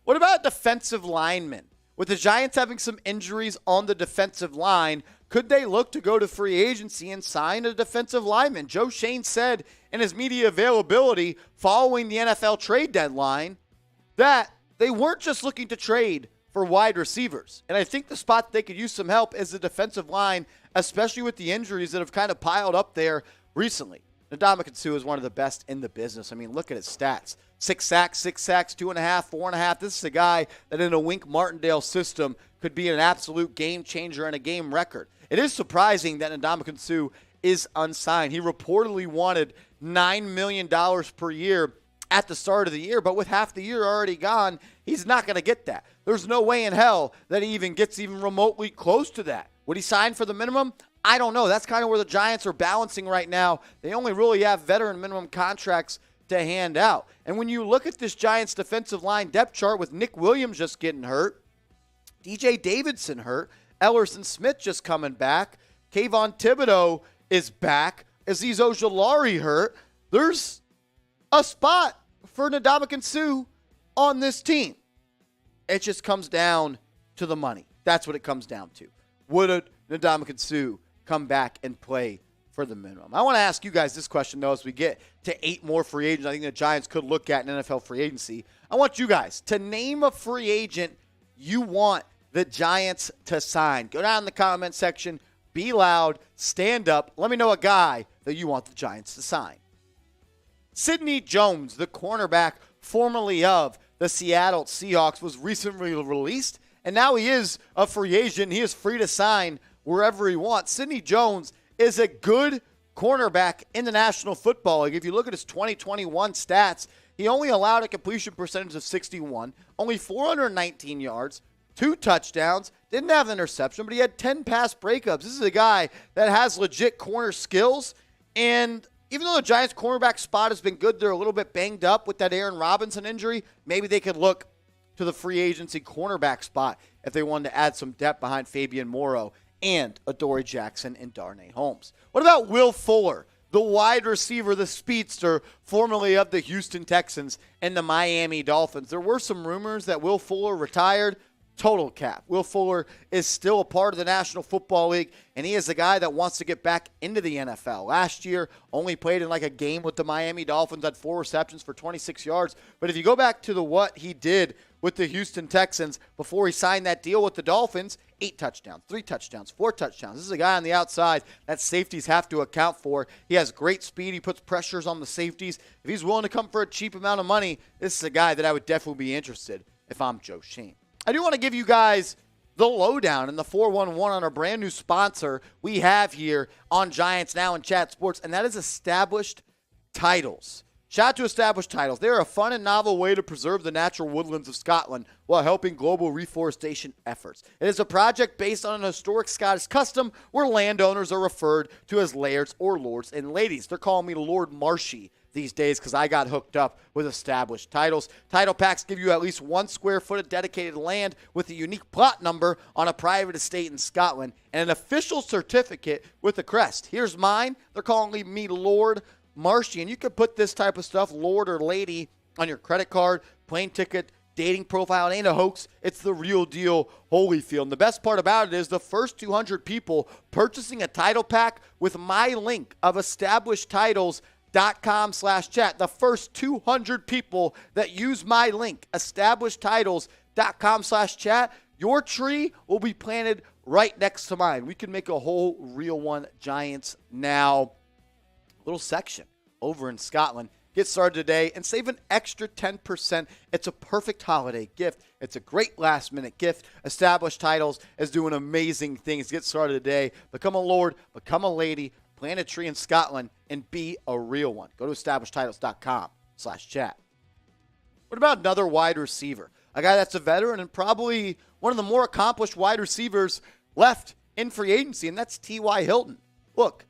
What about defensive linemen? With the Giants having some injuries on the defensive line, could they look to go to free agency and sign a defensive lineman? Joe Schoen said in his media availability following the NFL trade deadline that they weren't just looking to trade for wide receivers. And I think the spot they could use some help is the defensive line, especially with the injuries that have kind of piled up there recently. Ndamukong Suh is one of the best in the business. I mean, look at his stats. 6 sacks, 2.5, 4.5. This is a guy that in a Wink Martindale system could be an absolute game changer and a game record. It is surprising that Ndamukong Suh is unsigned. He reportedly wanted $9 million per year at the start of the year, but with half the year already gone, he's not going to get that. There's no way in hell that he even gets even remotely close to that. Would he sign for the minimum? I don't know. That's kind of where the Giants are balancing right now. They only really have veteran minimum contracts to hand out. And when you look at this Giants defensive line depth chart with Nick Williams just getting hurt, DJ Davidson hurt, Ellerson Smith just coming back, Kayvon Thibodeau is back, Azeez Ojulari hurt, there's a spot for Ndamukong Suh on this team. It just comes down to the money. That's what it comes down to. Would Ndamukong Suh come back and play for the minimum? I want to ask you guys this question, though, as we get to 8 more free agents I think the Giants could look at in NFL free agency. I want you guys to name a free agent you want the Giants to sign. Go down in the comment section, be loud, stand up. Let me know a guy that you want the Giants to sign. Sidney Jones, the cornerback formerly of the Seattle Seahawks, was recently released, and now he is a free agent. He is free to sign wherever he wants. Sidney Jones is a good cornerback in the National Football League. If you look at his 2021 stats, he only allowed a completion percentage of 61, only 419 yards, 2 touchdowns, didn't have an interception, but he had 10 pass breakups. This is a guy that has legit corner skills, and even though the Giants' cornerback spot has been good, they're a little bit banged up with that Aaron Robinson injury. Maybe they could look to the free agency cornerback spot if they wanted to add some depth behind Fabian Morrow and Adoree Jackson and Darnay Holmes. What about Will Fuller, the wide receiver, the speedster, formerly of the Houston Texans and the Miami Dolphins? There were some rumors that Will Fuller retired. Total cap. Will Fuller is still a part of the National Football League, and he is a guy that wants to get back into the NFL. Last year, only played in like a game with the Miami Dolphins, had 4 receptions for 26 yards. But if you go back to what he did with the Houston Texans before he signed that deal with the Dolphins, 8 touchdowns, 3 touchdowns, 4 touchdowns. This is a guy on the outside that safeties have to account for. He has great speed. He puts pressures on the safeties. If he's willing to come for a cheap amount of money, this is a guy that I would definitely be interested if I'm Joe Schoen. I do want to give you guys the lowdown and the 411 on our brand new sponsor we have here on Giants Now and Chat Sports, and that is Established Titles. Shout out to Established Titles. They are a fun and novel way to preserve the natural woodlands of Scotland while helping global reforestation efforts. It is a project based on an historic Scottish custom where landowners are referred to as lairds or lords and ladies. They're calling me Lord Marshy these days because I got hooked up with Established Titles. Title packs give you at least 1 square foot of dedicated land with a unique plot number on a private estate in Scotland and an official certificate with a crest. Here's mine. They're calling me Lord Marshy, and you can put this type of stuff, Lord or Lady, on your credit card, plane ticket, dating profile. It ain't a hoax. It's the real deal Holyfield. And the best part about it is the first 200 people purchasing a title pack with my link of establishedtitles.com/chat. The first 200 people that use my link, establishedtitles.com/chat, your tree will be planted right next to mine. We can make a whole real one Giants Now little section over in Scotland. Get started today and save an extra 10%. It's a perfect holiday gift. It's a great last-minute gift. Established Titles is doing amazing things. Get started today. Become a lord, become a lady, plant a tree in Scotland, and be a real one. Go to establishedtitles.com/chat. What about another wide receiver? A guy that's a veteran and probably one of the more accomplished wide receivers left in free agency, and that's T.Y. Hilton. Look,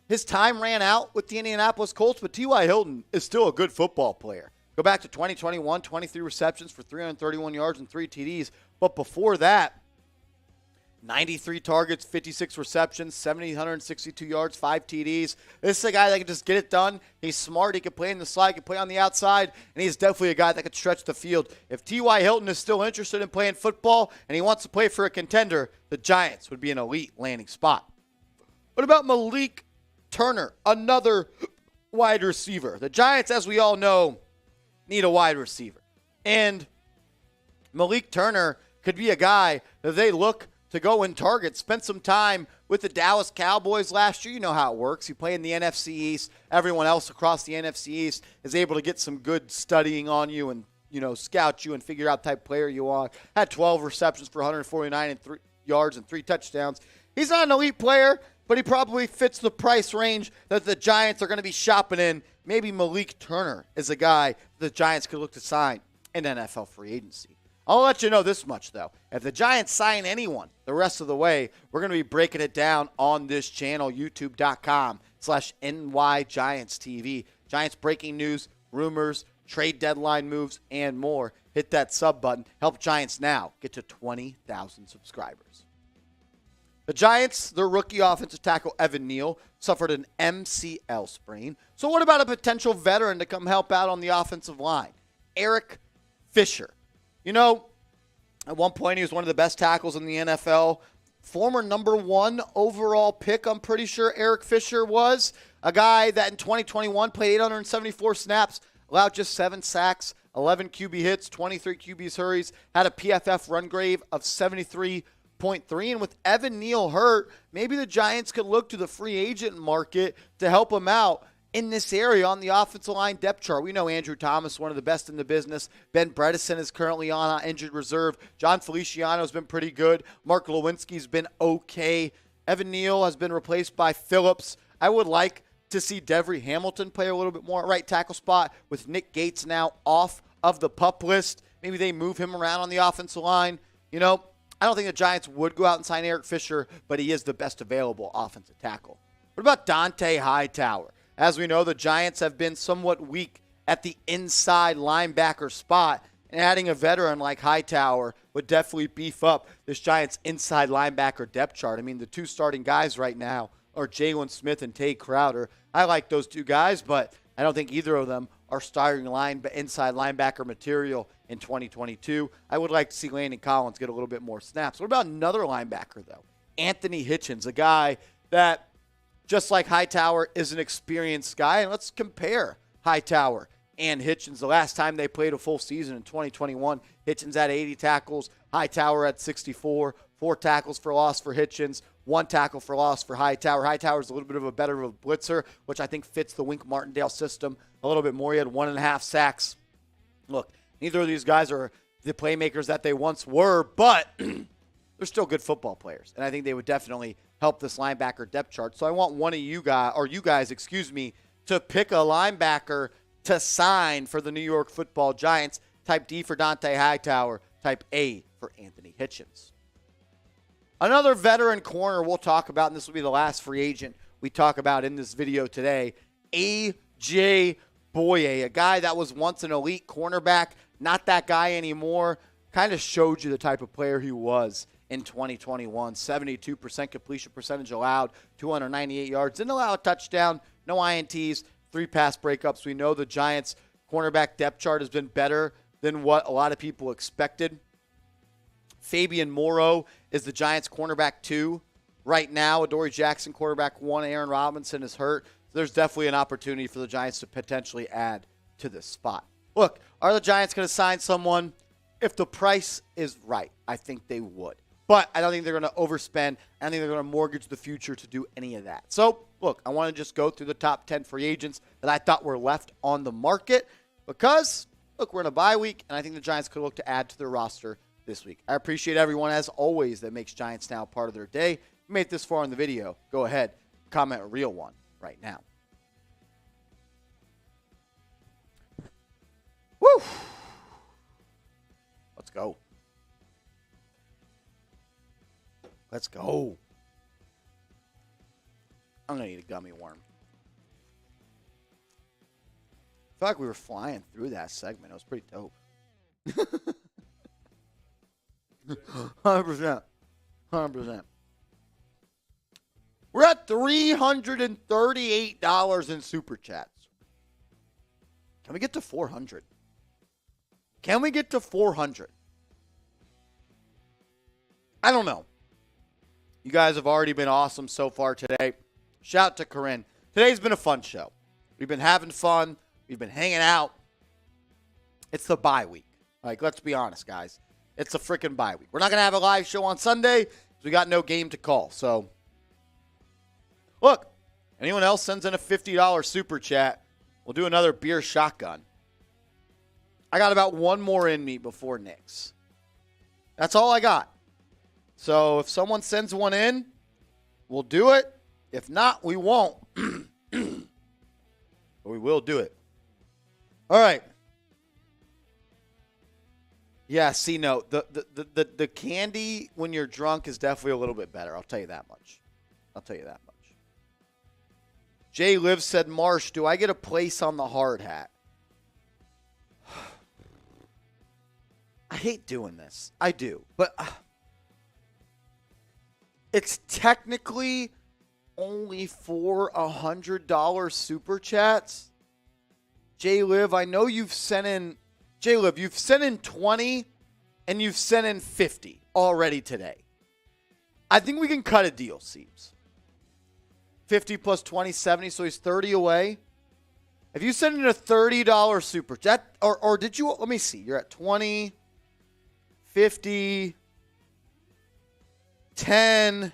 his time ran out with the Indianapolis Colts, but T.Y. Hilton is still a good football player. Go back to 2021, 23 receptions for 331 yards and 3 TDs. But before that, 93 targets, 56 receptions, 1,762 yards, 5 TDs. This is a guy that can just get it done. He's smart. He can play in the slot. He can play on the outside. And he's definitely a guy that can stretch the field. If T.Y. Hilton is still interested in playing football and he wants to play for a contender, the Giants would be an elite landing spot. What about Malik Turner, another wide receiver? The Giants, as we all know, need a wide receiver. And Malik Turner could be a guy that they look to go and target. Spent some time with the Dallas Cowboys last year. You know how it works. You play in the NFC East. Everyone else across the NFC East is able to get some good studying on you and, scout you and figure out type player you are. Had 12 receptions for 149 and 3 yards and 3 touchdowns. He's not an elite player, but he probably fits the price range that the Giants are going to be shopping in. Maybe Malik Turner is a guy the Giants could look to sign in NFL free agency. I'll let you know this much, though. If the Giants sign anyone the rest of the way, we're going to be breaking it down on this channel, youtube.com/NYGiantsTV. Giants breaking news, rumors, trade deadline moves, and more. Hit that sub button. Help Giants now get to 20,000 subscribers. The Giants, their rookie offensive tackle Evan Neal, suffered an MCL sprain. So what about a potential veteran to come help out on the offensive line? Eric Fisher. At one point he was one of the best tackles in the NFL. Former number 1 overall pick, I'm pretty sure Eric Fisher was. A guy that in 2021 played 874 snaps, allowed just 7 sacks, 11 QB hits, 23 QB hurries, had a PFF run grade of 73.3. And with Evan Neal hurt, maybe the Giants could look to the free agent market to help him out in this area on the offensive line depth chart. We know Andrew Thomas, one of the best in the business. Ben Bredesen is currently on injured reserve. John Feliciano has been pretty good. Mark Lewinsky's been okay. Evan Neal has been replaced by Phillips. I would like to see Devery Hamilton play a little bit more at right tackle spot with Nick Gates now off of the PUP list. Maybe they move him around on the offensive line. I don't think the Giants would go out and sign Eric Fisher, but he is the best available offensive tackle. What about Dante Hightower? As we know, the Giants have been somewhat weak at the inside linebacker spot, and adding a veteran like Hightower would definitely beef up this Giants inside linebacker depth chart. I mean, the 2 starting guys right now are Jalen Smith and Tay Crowder. I like those 2 guys, but I don't think either of them are starting inside linebacker material in 2022. I would like to see Landon Collins get a little bit more snaps. What about another linebacker, though? Anthony Hitchens, a guy that, just like Hightower, is an experienced guy. And let's compare Hightower and Hitchens. The last time they played a full season in 2021, Hitchens had 80 tackles, Hightower had 64, 4 tackles for loss for Hitchens, 1 tackle for loss for Hightower. Hightower's a little bit of a better of a blitzer, which I think fits the Wink Martindale system a little bit more. He had 1.5 sacks. Look, neither of these guys are the playmakers that they once were, but they're still good football players. And I think they would definitely help this linebacker depth chart. So I want one of you guys, to pick a linebacker to sign for the New York Football Giants. Type D for Dante Hightower. Type A for Anthony Hitchens. Another veteran corner we'll talk about, and this will be the last free agent we talk about in this video today, A.J. Bouye, a guy that was once an elite cornerback, not that guy anymore. Kind of showed you the type of player he was in 2021. 72% completion percentage allowed, 298 yards. Didn't allow a touchdown, no INTs, 3 pass breakups. We know the Giants' cornerback depth chart has been better than what a lot of people expected. Fabian Morrow is the Giants' cornerback 2 right now. Adoree Jackson, quarterback 1. Aaron Robinson is hurt. So there's definitely an opportunity for the Giants to potentially add to this spot. Look, are the Giants going to sign someone? If the price is right, I think they would. But I don't think they're going to overspend. I don't think they're going to mortgage the future to do any of that. So, look, I want to just go through the top 10 free agents that I thought were left on the market because, look, we're in a bye week, and I think the Giants could look to add to their roster this week. I appreciate everyone, as always, that makes Giants Now part of their day. If you made it this far in the video, go ahead, comment a real one right now. Woo! Let's go. Let's go. I'm going to eat a gummy worm. feel like we were flying through that segment. It was pretty dope. 100%. 100%. We're at $338 in Super Chats. Can we get to 400? Can we get to 400? I don't know. You guys have already been awesome so far today. Shout out to Corinne. Today's been a fun show. We've been having fun. We've been hanging out. It's the bye week. Like, let's be honest, guys. It's a freaking bye week. We're not going to have a live show on Sunday because we got no game to call. So, look, anyone else sends in a $50 super chat, we'll do another beer shotgun. I got about one more in me before Knicks. That's all I got. So if someone sends one in, we'll do it. If not, we won't. But we will do it. All right. Yeah, see, no, the candy when you're drunk is definitely a little bit better. I'll tell you that much. Jay Liv said, Marsh, do I get a place on the hard hat? I hate doing this. I do. But it's technically only for $100 super chats. Jay Liv, I know you've sent in. Jay Liv, you've sent in 20 and you've sent in 50 already today. I think we can cut a deal, Seeps. 50 plus 20, 70, so he's 30 away. If you send in a $30 super chat, or did you, let me see, you're at 20, 50, 10,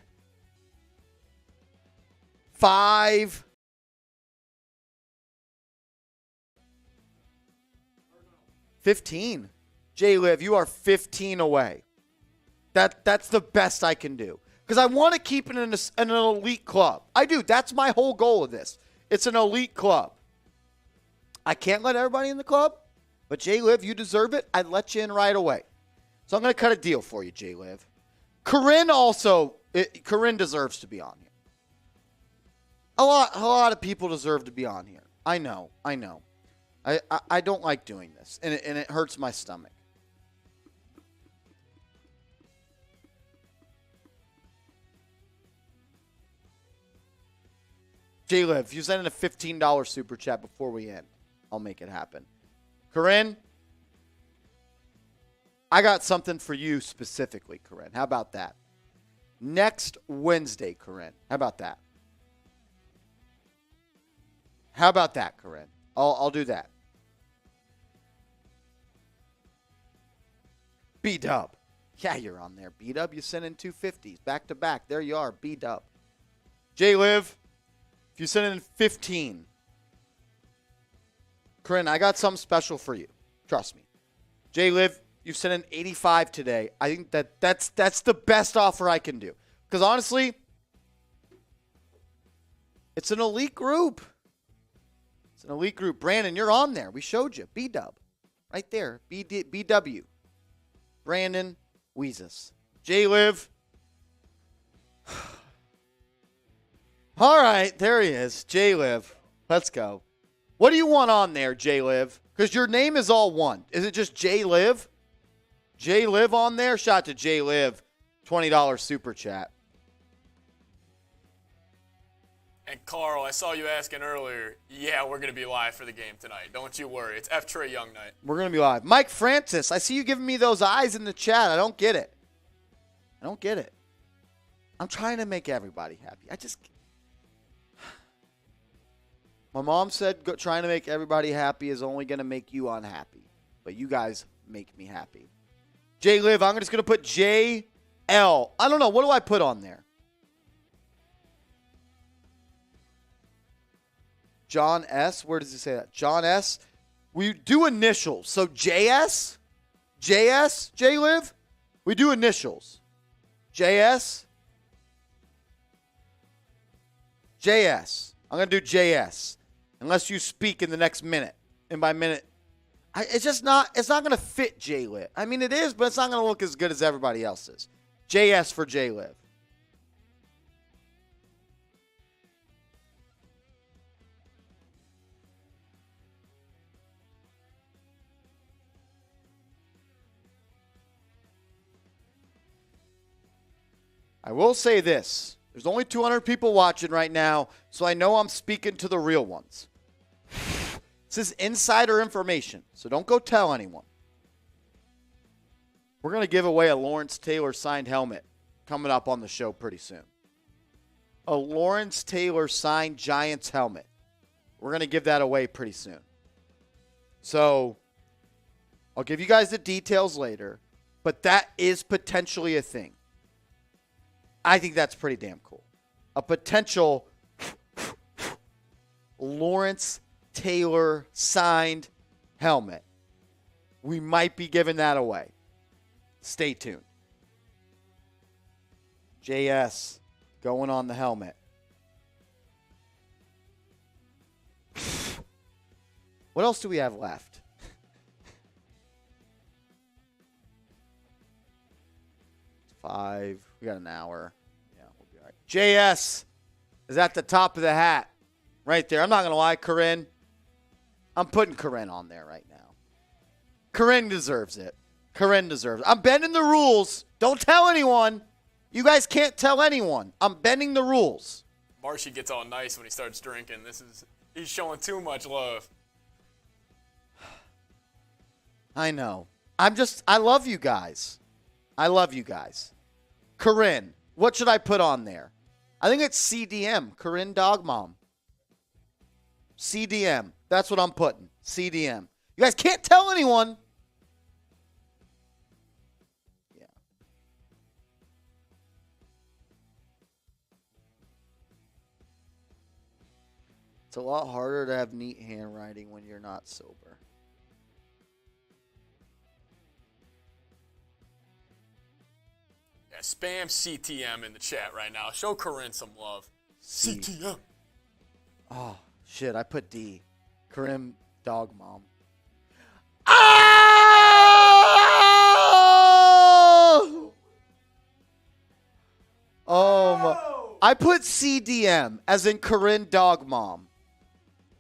5. $15. Jay Liv, you are 15 away. That's the best I can do. Because I want to keep it in an elite club. I do. That's my whole goal of this. It's an elite club. I can't let everybody in the club, but Jay Liv, you deserve it. I'd let you in right away. So I'm going to cut a deal for you, Jay Liv. Corinne also, Corinne deserves to be on here. A lot of people deserve to be on here. I know. I don't like doing this, and it hurts my stomach. Jay Liv, if you send in a $15 super chat before we end, I'll make it happen. Corinne, I got something for you specifically, Corinne. How about that? Next Wednesday, Corinne. How about that? How about that, Corinne? I'll do that. B-Dub. Yeah, you're on there. B-Dub, you sent in 250s. Back to back. There you are. B-Dub. Jay Liv, if you send in 15. Corinne, I got something special for you. Trust me. Jay Liv, you sent in 85 today. I think that's the best offer I can do. Because honestly, it's an elite group. It's an elite group. Brandon, you're on there. We showed you. B-Dub. Right there. BW. Brandon Weezus. Jay Liv. All right, there he is. Jay Liv. Let's go. What do you want on there, Jay Liv? Because your name is all one. Is it just Jay Liv? Jay Liv on there? Shout out to Jay Liv. $20 super chat. And Carl, I saw you asking earlier. Yeah, we're going to be live for the game tonight. Don't you worry. It's F. Trey Young night. We're going to be live. Mike Francis, I see you giving me those eyes in the chat. I don't get it. I'm trying to make everybody happy. My mom said trying to make everybody happy is only going to make you unhappy. But you guys make me happy. Jay Liv, I'm just going to put JL. I don't know. What do I put on there? John S. Where does it say that? John S. We do initials. So JS? JS? Jay Liv? We do initials. JS? JS. I'm going to do JS. Unless you speak in the next minute. And by minute, it's not going to fit Jay Liv. I mean, it is, but it's not going to look as good as everybody else's. JS for Jay Liv. I will say this. There's only 200 people watching right now, so I know I'm speaking to the real ones. This is insider information, so don't go tell anyone. We're going to give away a Lawrence Taylor signed helmet coming up on the show pretty soon. A Lawrence Taylor signed Giants helmet. We're going to give that away pretty soon. So I'll give you guys the details later, but that is potentially a thing. I think that's pretty damn cool. A potential Lawrence Taylor signed helmet. We might be giving that away. Stay tuned. JS going on the helmet. What else do we have left? It's 5. We got an hour. Yeah, we'll be all right. JS is at the top of the hat. Right there. I'm not going to lie, Corinne. I'm putting Corinne on there right now. Corinne deserves it. Corinne deserves it. I'm bending the rules. Don't tell anyone. You guys can't tell anyone. I'm bending the rules. Marshy gets all nice when he starts drinking. He's showing too much love. I know. I love you guys. I love you guys. Corinne, what should I put on there? I think it's CDM, Corinne Dog Mom. CDM. That's what I'm putting. CDM. You guys can't tell anyone. Yeah. It's a lot harder to have neat handwriting when you're not sober. Yeah, spam CTM in the chat right now. Show Corinne some love. CTM. Oh, shit. I put D. Corinne Dog Mom. Oh my. I put CDM as in Corinne Dog Mom.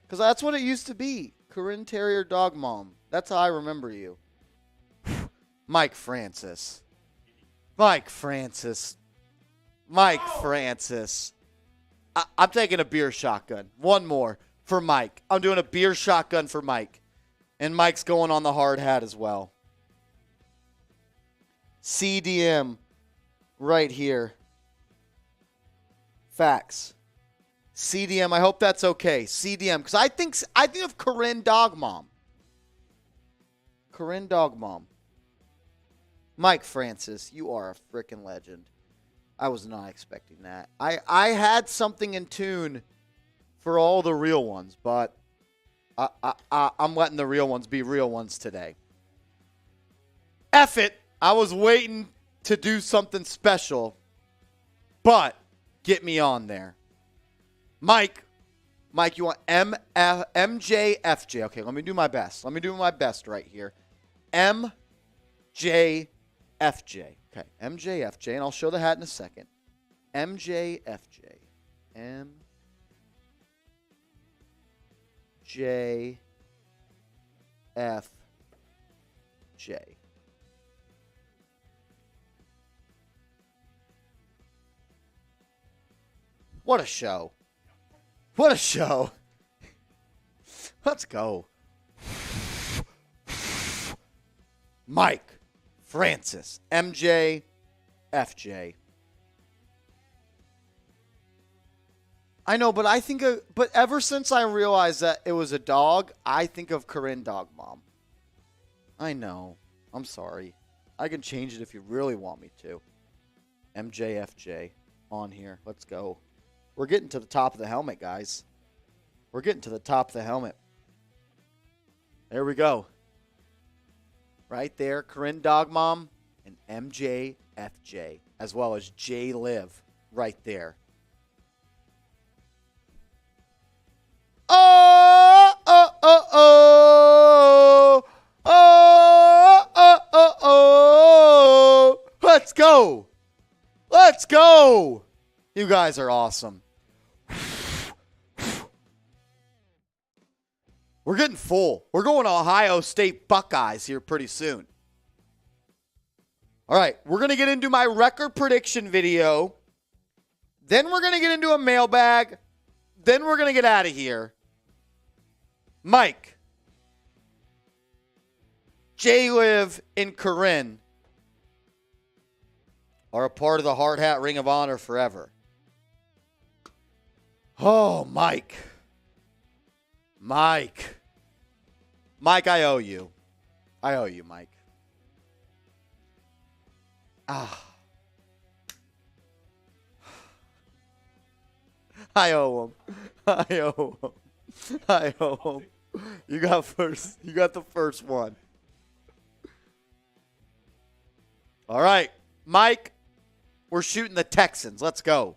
Because that's what it used to be. Corinne Terrier Dog Mom. That's how I remember you. Mike Francis. Mike Francis. I'm taking a beer shotgun. One more for Mike. I'm doing a beer shotgun for Mike. And Mike's going on the hard hat as well. CDM right here. Facts. CDM, I hope that's okay. CDM, because I think of Corinne Dog Mom. Corinne Dog Mom. Mike Francis, you are a freaking legend. I was not expecting that. I had something in tune for all the real ones, but I'm letting the real ones be real ones today. F it. I was waiting to do something special, but get me on there. Mike, you want MJFJ. Okay, let me do my best. Let me do my best right here. MJFJ. Okay, MJFJ, and I'll show the hat in a second. MJFJ. MJFJ. What a show. What a show. Let's go. Mike Francis, MJFJ. I know, but but ever since I realized that it was a dog, I think of Corinne Dog Mom. I know. I'm sorry. I can change it if you really want me to. MJFJ on here. Let's go. We're getting to the top of the helmet, guys. We're getting to the top of the helmet. There we go. Right there, Corinne Dog Mom and MJFJ, as well as J Liv right there. Oh, oh, oh, oh, oh, oh, oh, oh. Let's go. Let's go. You guys are awesome. We're getting full. We're going to Ohio State Buckeyes here pretty soon. All right, we're going to get into my record prediction video. Then we're going to get into a mailbag. Then we're going to get out of here. Mike, J-Liv, and Corinne are a part of the Hard Hat Ring of Honor forever. Oh, Mike. Mike, I owe you. I owe you, Mike. I owe him. I owe him. I owe him. You got first. You got the first one. All right, Mike, we're shooting the Texans. Let's go.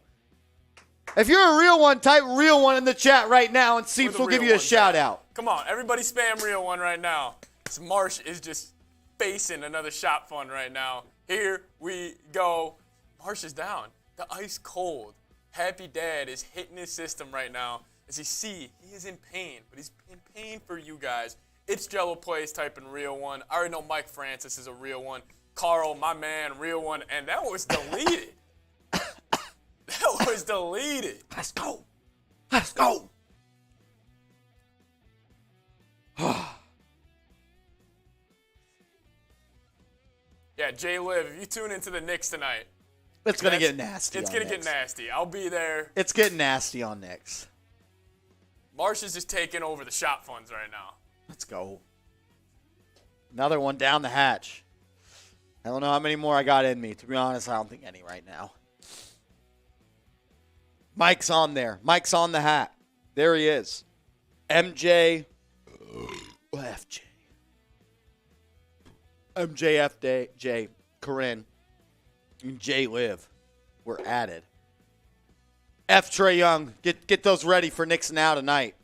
If you're a real one, type real one in the chat right now and see if we'll give you a shout out. Come on, everybody spam real one right now. This Marsh is just facing another shot fun right now. Here we go. Marsh is down. The ice cold. Happy Dad is hitting his system right now. As you see, he is in pain, but he's in pain for you guys. It's Jello Plays typing real one. I already know Mike Francis is a real one. Carl, my man, real one. And that was deleted. That was deleted. Let's go. Let's go. Yeah, J-Liv, if you tune into the Knicks tonight, It's going to get nasty. It's going to get nasty. I'll be there. It's getting nasty on Knicks. Marsh is just taking over the shot funds right now. Let's go. Another one down the hatch. I don't know how many more I got in me. To be honest, I don't think any right now. Mike's on there. Mike's on the hat. There he is. MJ. FJ. MJFJ. Corinne. And J-Liv were added. F. Trey Young. Get those ready for Knicks Now tonight.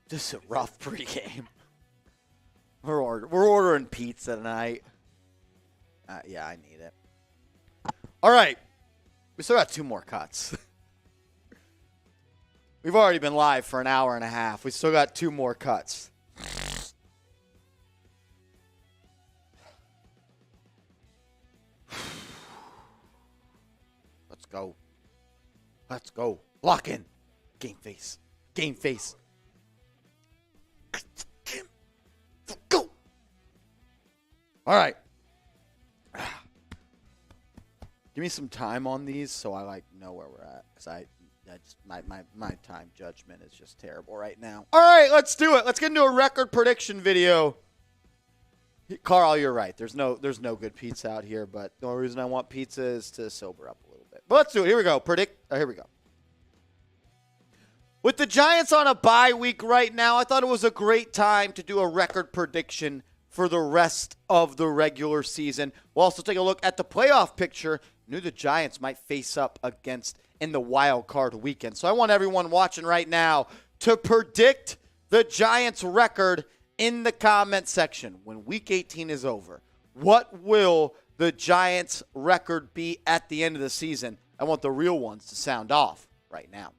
This is a rough pregame. We're ordering pizza tonight. Yeah, I need it. All right. We still got 2 more cuts. We've already been live for an hour and a half. We still got 2 more cuts. Let's go. Let's go. Lock in. Game face. Game face. Go. All right. Give me some time on these so I know where we're at, because my time judgment is just terrible right now. All right, let's do it. Let's get into a record prediction video. Carl, you're right. There's no good pizza out here, but the only reason I want pizza is to sober up a little bit. But let's do it. Here we go. Here we go. With the Giants on a bye week right now, I thought it was a great time to do a record prediction for the rest of the regular season. We'll also take a look at the playoff picture. Knew the Giants might face up against in the wild card weekend. So I want everyone watching right now to predict the Giants record in the comment section when week 18 is over. What will the Giants record be at the end of the season? I want the real ones to sound off right now.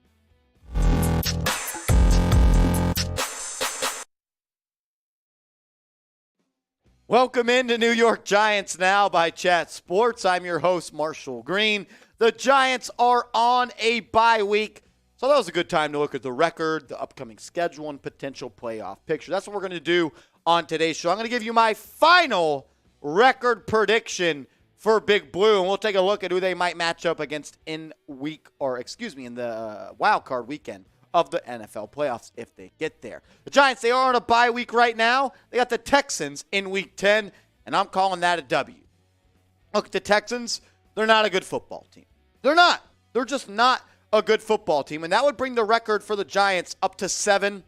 Welcome into New York Giants Now by Chat Sports. I'm your host, Marshall Green. The Giants are on a bye week, so that was a good time to look at the record, the upcoming schedule, and potential playoff picture. That's what we're going to do on today's show. I'm going to give you my final record prediction for Big Blue, and we'll take a look at who they might match up against in the wild card weekend of the NFL playoffs if they get there. The Giants, they are on a bye week right now. They got the Texans in week 10, and I'm calling that a W. Look, the Texans, they're not a good football team. They're not. They're just not a good football team, and that would bring the record for the Giants up to 7-2.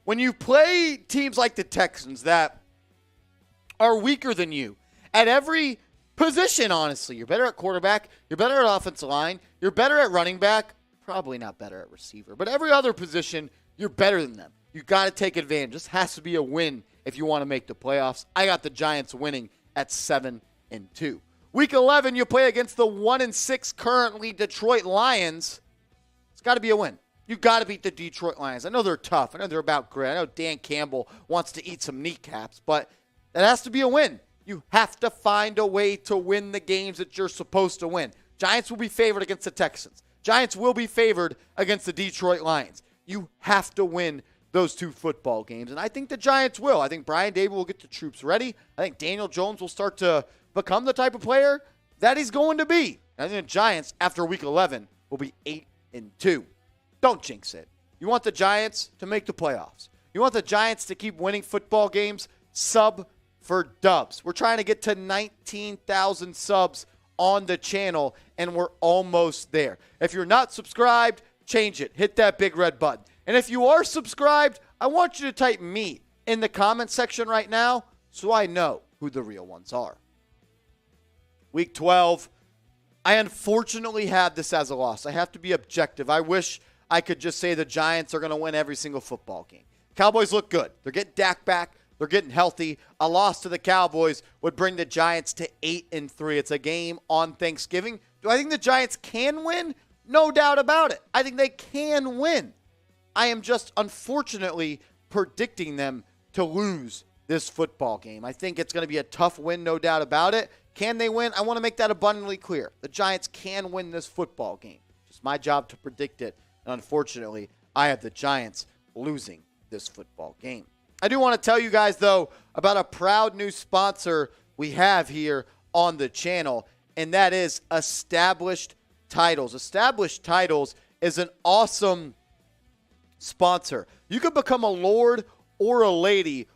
When you play teams like the Texans that are weaker than you at every position, honestly, you're better at quarterback, you're better at offensive line, you're better at running back, probably not better at receiver, but every other position, you're better than them. You got to take advantage. This has to be a win if you want to make the playoffs. I got the Giants winning at 7-2. Week 11, you play against the 1-6 currently Detroit Lions. It's got to be a win. You got to beat the Detroit Lions. I know they're tough. I know they're about grit. I know Dan Campbell wants to eat some kneecaps, but that has to be a win. You have to find a way to win the games that you're supposed to win. Giants will be favored against the Texans. Giants will be favored against the Detroit Lions. You have to win those 2 football games, and I think the Giants will. I think Brian Daboll will get the troops ready. I think Daniel Jones will start to become the type of player that he's going to be. And I think the Giants, after Week 11, will be 8-2. Don't jinx it. You want the Giants to make the playoffs. You want the Giants to keep winning football games, sub for dubs. We're trying to get to 19,000 subs on the channel, and we're almost there. If you're not subscribed, change it. Hit that big red button. And if you are subscribed, I want you to type me in the comment section right now so I know who the real ones are. Week 12, I unfortunately had this as a loss. I have to be objective. I wish I could just say the Giants are going to win every single football game. Cowboys look good. They're getting Dak back. They're getting healthy. A loss to the Cowboys would bring the Giants to 8-3. It's a game on Thanksgiving. Do I think the Giants can win? No doubt about it. I think they can win. I am just unfortunately predicting them to lose this football game. I think it's going to be a tough win, no doubt about it. Can they win? I want to make that abundantly clear. The Giants can win this football game. It's my job to predict it. And unfortunately, I have the Giants losing this football game. I do want to tell you guys, though, about a proud new sponsor we have here on the channel, and that is Established Titles. Established Titles is an awesome sponsor. You can become a lord or a lady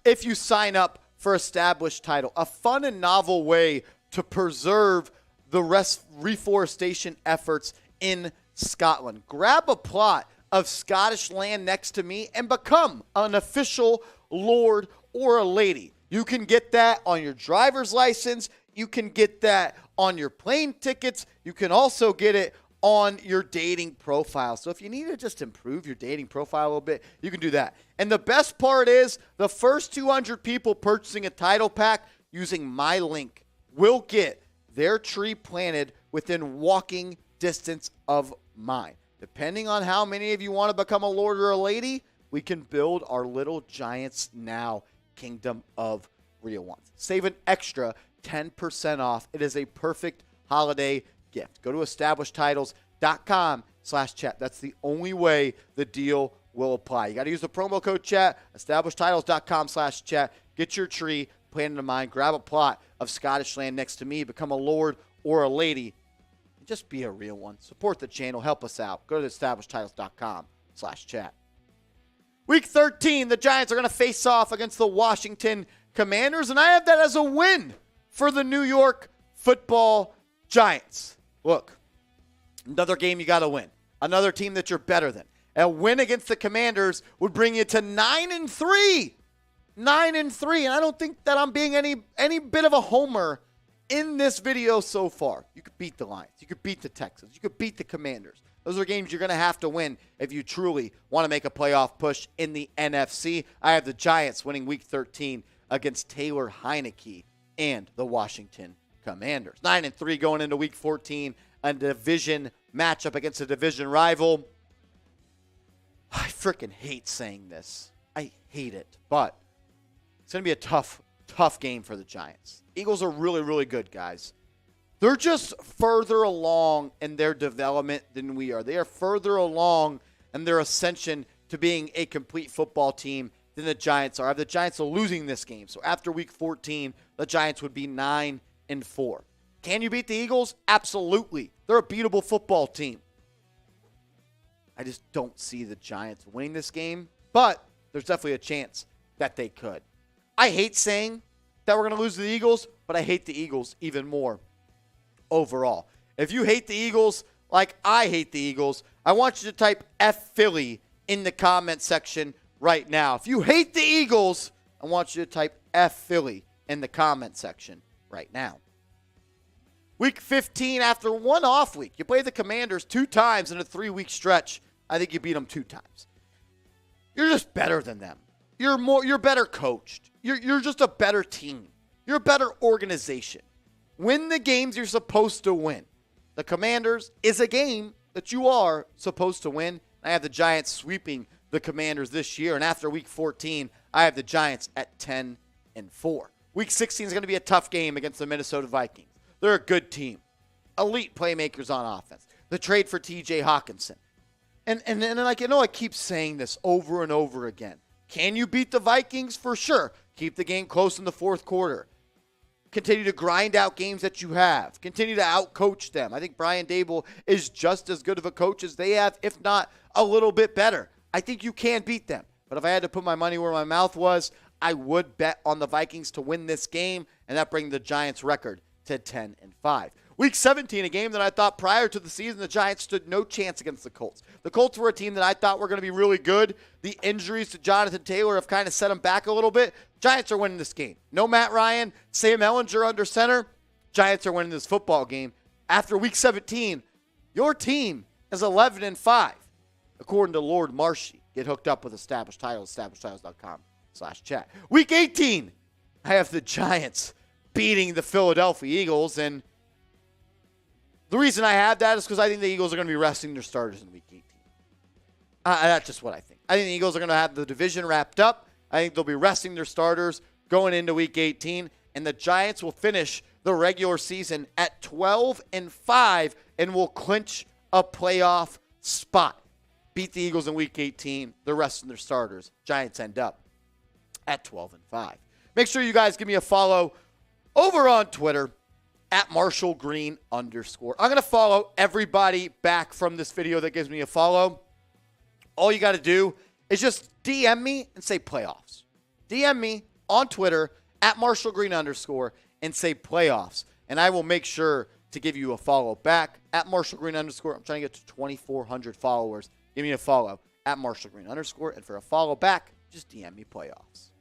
if you sign up for Established Title, a fun and novel way to preserve the reforestation efforts in Scotland. Grab a plot of Scottish land next to me and become an official lord or a lady. You can get that on your driver's license. You can get that on your plane tickets. You can also get it on your dating profile. So if you need to just improve your dating profile a little bit, you can do that. And the best part is the first 200 people purchasing a title pack using my link will get their tree planted within walking distance of mine. Depending on how many of you want to become a lord or a lady, we can build our little Giants Now Kingdom of Real Ones. Save an extra 10% off. It is a perfect holiday gift. Go to establishedtitles.com/chat. That's the only way the deal will apply. You got to use the promo code chat, establishedtitles.com/chat. Get your tree planted in mine. Grab a plot of Scottish land next to me. Become a lord or a lady. Just be a real one. Support the channel. Help us out. Go to establishedtitles.com/chat. Week 13, the Giants are going to face off against the Washington Commanders, and I have that as a win for the New York Football Giants. Look, another game you got to win. Another team that you're better than. A win against the Commanders would bring you to 9-3. 9-3, and I don't think that I'm being any bit of a homer in this video so far. You could beat the Lions. You could beat the Texans. You could beat the Commanders. Those are games you're going to have to win if you truly want to make a playoff push in the NFC. I have the Giants winning Week 13 against Taylor Heineke and the Washington Commanders. 9-3 going into Week 14, a division matchup against a division rival. I freaking hate saying this. I hate it, but it's going to be a tough game for the Giants. Eagles are really, really good, guys. They're just further along in their development than we are. They are further along in their ascension to being a complete football team than the Giants are. The Giants are losing this game. So after Week 14, the Giants would be 9-4. Can you beat the Eagles? Absolutely. They're a beatable football team. I just don't see the Giants winning this game, but there's definitely a chance that they could. I hate saying that we're going to lose to the Eagles, but I hate the Eagles even more overall. If you hate the Eagles like I hate the Eagles, I want you to type F Philly in the comment section right now. If you hate the Eagles, I want you to type F Philly in the comment section right now. Week 15, after one off week, you play the Commanders 2 times in a 3-week stretch. I think you beat them 2 times. You're just better than them. You're better coached. You're just a better team. You're a better organization. Win the games you're supposed to win. The Commanders is a game that you are supposed to win, I have the Giants sweeping the Commanders this year. And after Week 14, I have the Giants at 10-4. Week 16 is going to be a tough game against the Minnesota Vikings. They're a good team. Elite playmakers on offense. The trade for T.J. Hawkinson. And like, I keep saying this over and over again. Can you beat the Vikings? For sure. Keep the game close in the fourth quarter. Continue to grind out games that you have. Continue to outcoach them. I think Brian Daboll is just as good of a coach as they have, if not a little bit better. I think you can beat them. But if I had to put my money where my mouth was, I would bet on the Vikings to win this game, and that brings the Giants' record to 10-5. Week 17, a game that I thought prior to the season the Giants stood no chance against the Colts. The Colts were a team that I thought were going to be really good. The injuries to Jonathan Taylor have kind of set them back a little bit. Giants are winning this game. No Matt Ryan, Sam Ehlinger under center. Giants are winning this football game. After Week 17, your team is 11-5, according to Lord Marshy. Get hooked up with Established Titles, established.com/chat. Week 18, I have the Giants beating the Philadelphia Eagles, and the reason I have that is because I think the Eagles are going to be resting their starters in Week 18. That's just what I think. I think the Eagles are going to have the division wrapped up. I think they'll be resting their starters going into Week 18, and the Giants will finish the regular season at 12-5 and will clinch a playoff spot. Beat the Eagles in Week 18. They're resting their starters. Giants end up at 12-5. Make sure you guys give me a follow over on Twitter at @MarshallGreen_. I'm going to follow everybody back from this video that gives me a follow. All you got to do is just DM me and say playoffs. DM me on Twitter at @MarshallGreen_ and say playoffs. And I will make sure to give you a follow back at @MarshallGreen_. I'm trying to get to 2,400 followers. Give me a follow at @MarshallGreen_. And for a follow back, just DM me playoffs.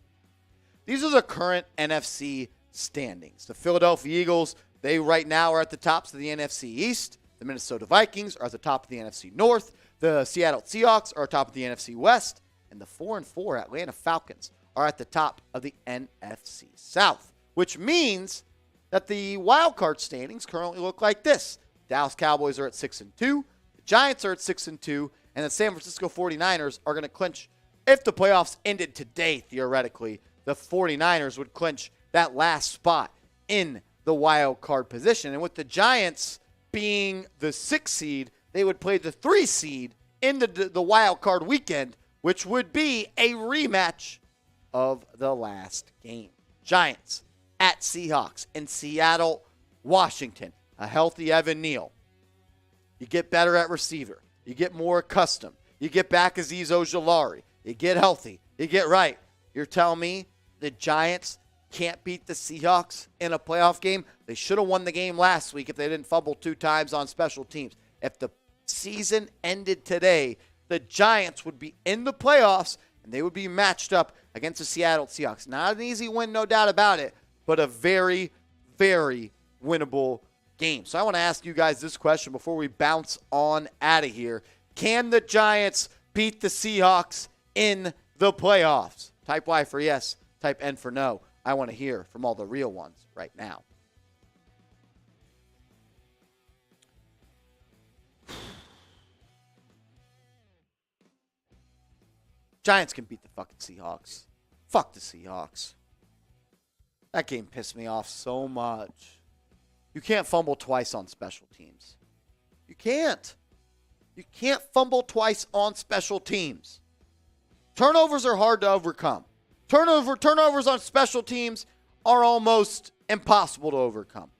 These are the current NFC standings. The Philadelphia Eagles, they right now are at the tops of the NFC East. The Minnesota Vikings are at the top of the NFC North. The Seattle Seahawks are atop of the NFC West. And the 4-4 Atlanta Falcons are at the top of the NFC South, which means that the wild card standings currently look like this. Dallas Cowboys are at 6-2. The Giants are at 6-2. And the San Francisco 49ers are going to clinch. If the playoffs ended today, theoretically, the 49ers would clinch that last spot in the wild card position. And with the Giants being the 6th seed, they would play the 3 seed in the wild card weekend, which would be a rematch of the last game. Giants at Seahawks in Seattle, Washington. A healthy Evan Neal. You get better at receiver. You get more accustomed. You get back Azeez Ojulari. You get healthy. You get right. You're telling me the Giants can't beat the Seahawks in a playoff game? They should have won the game last week if they didn't fumble 2 times on special teams. If the season ended today, the Giants would be in the playoffs, and they would be matched up against the Seattle Seahawks. Not an easy win, no doubt about it, but a very, very winnable game. So I want to ask you guys this question before we bounce on out of here. Can the Giants beat the Seahawks in the playoffs? Type Y for yes, type N for no. I want to hear from all the real ones right now. Giants can beat the fucking Seahawks. Fuck the Seahawks. That game pissed me off so much. You can't fumble twice on special teams. You can't. You can't fumble twice on special teams. Turnovers are hard to overcome. Turnovers on special teams are almost impossible to overcome.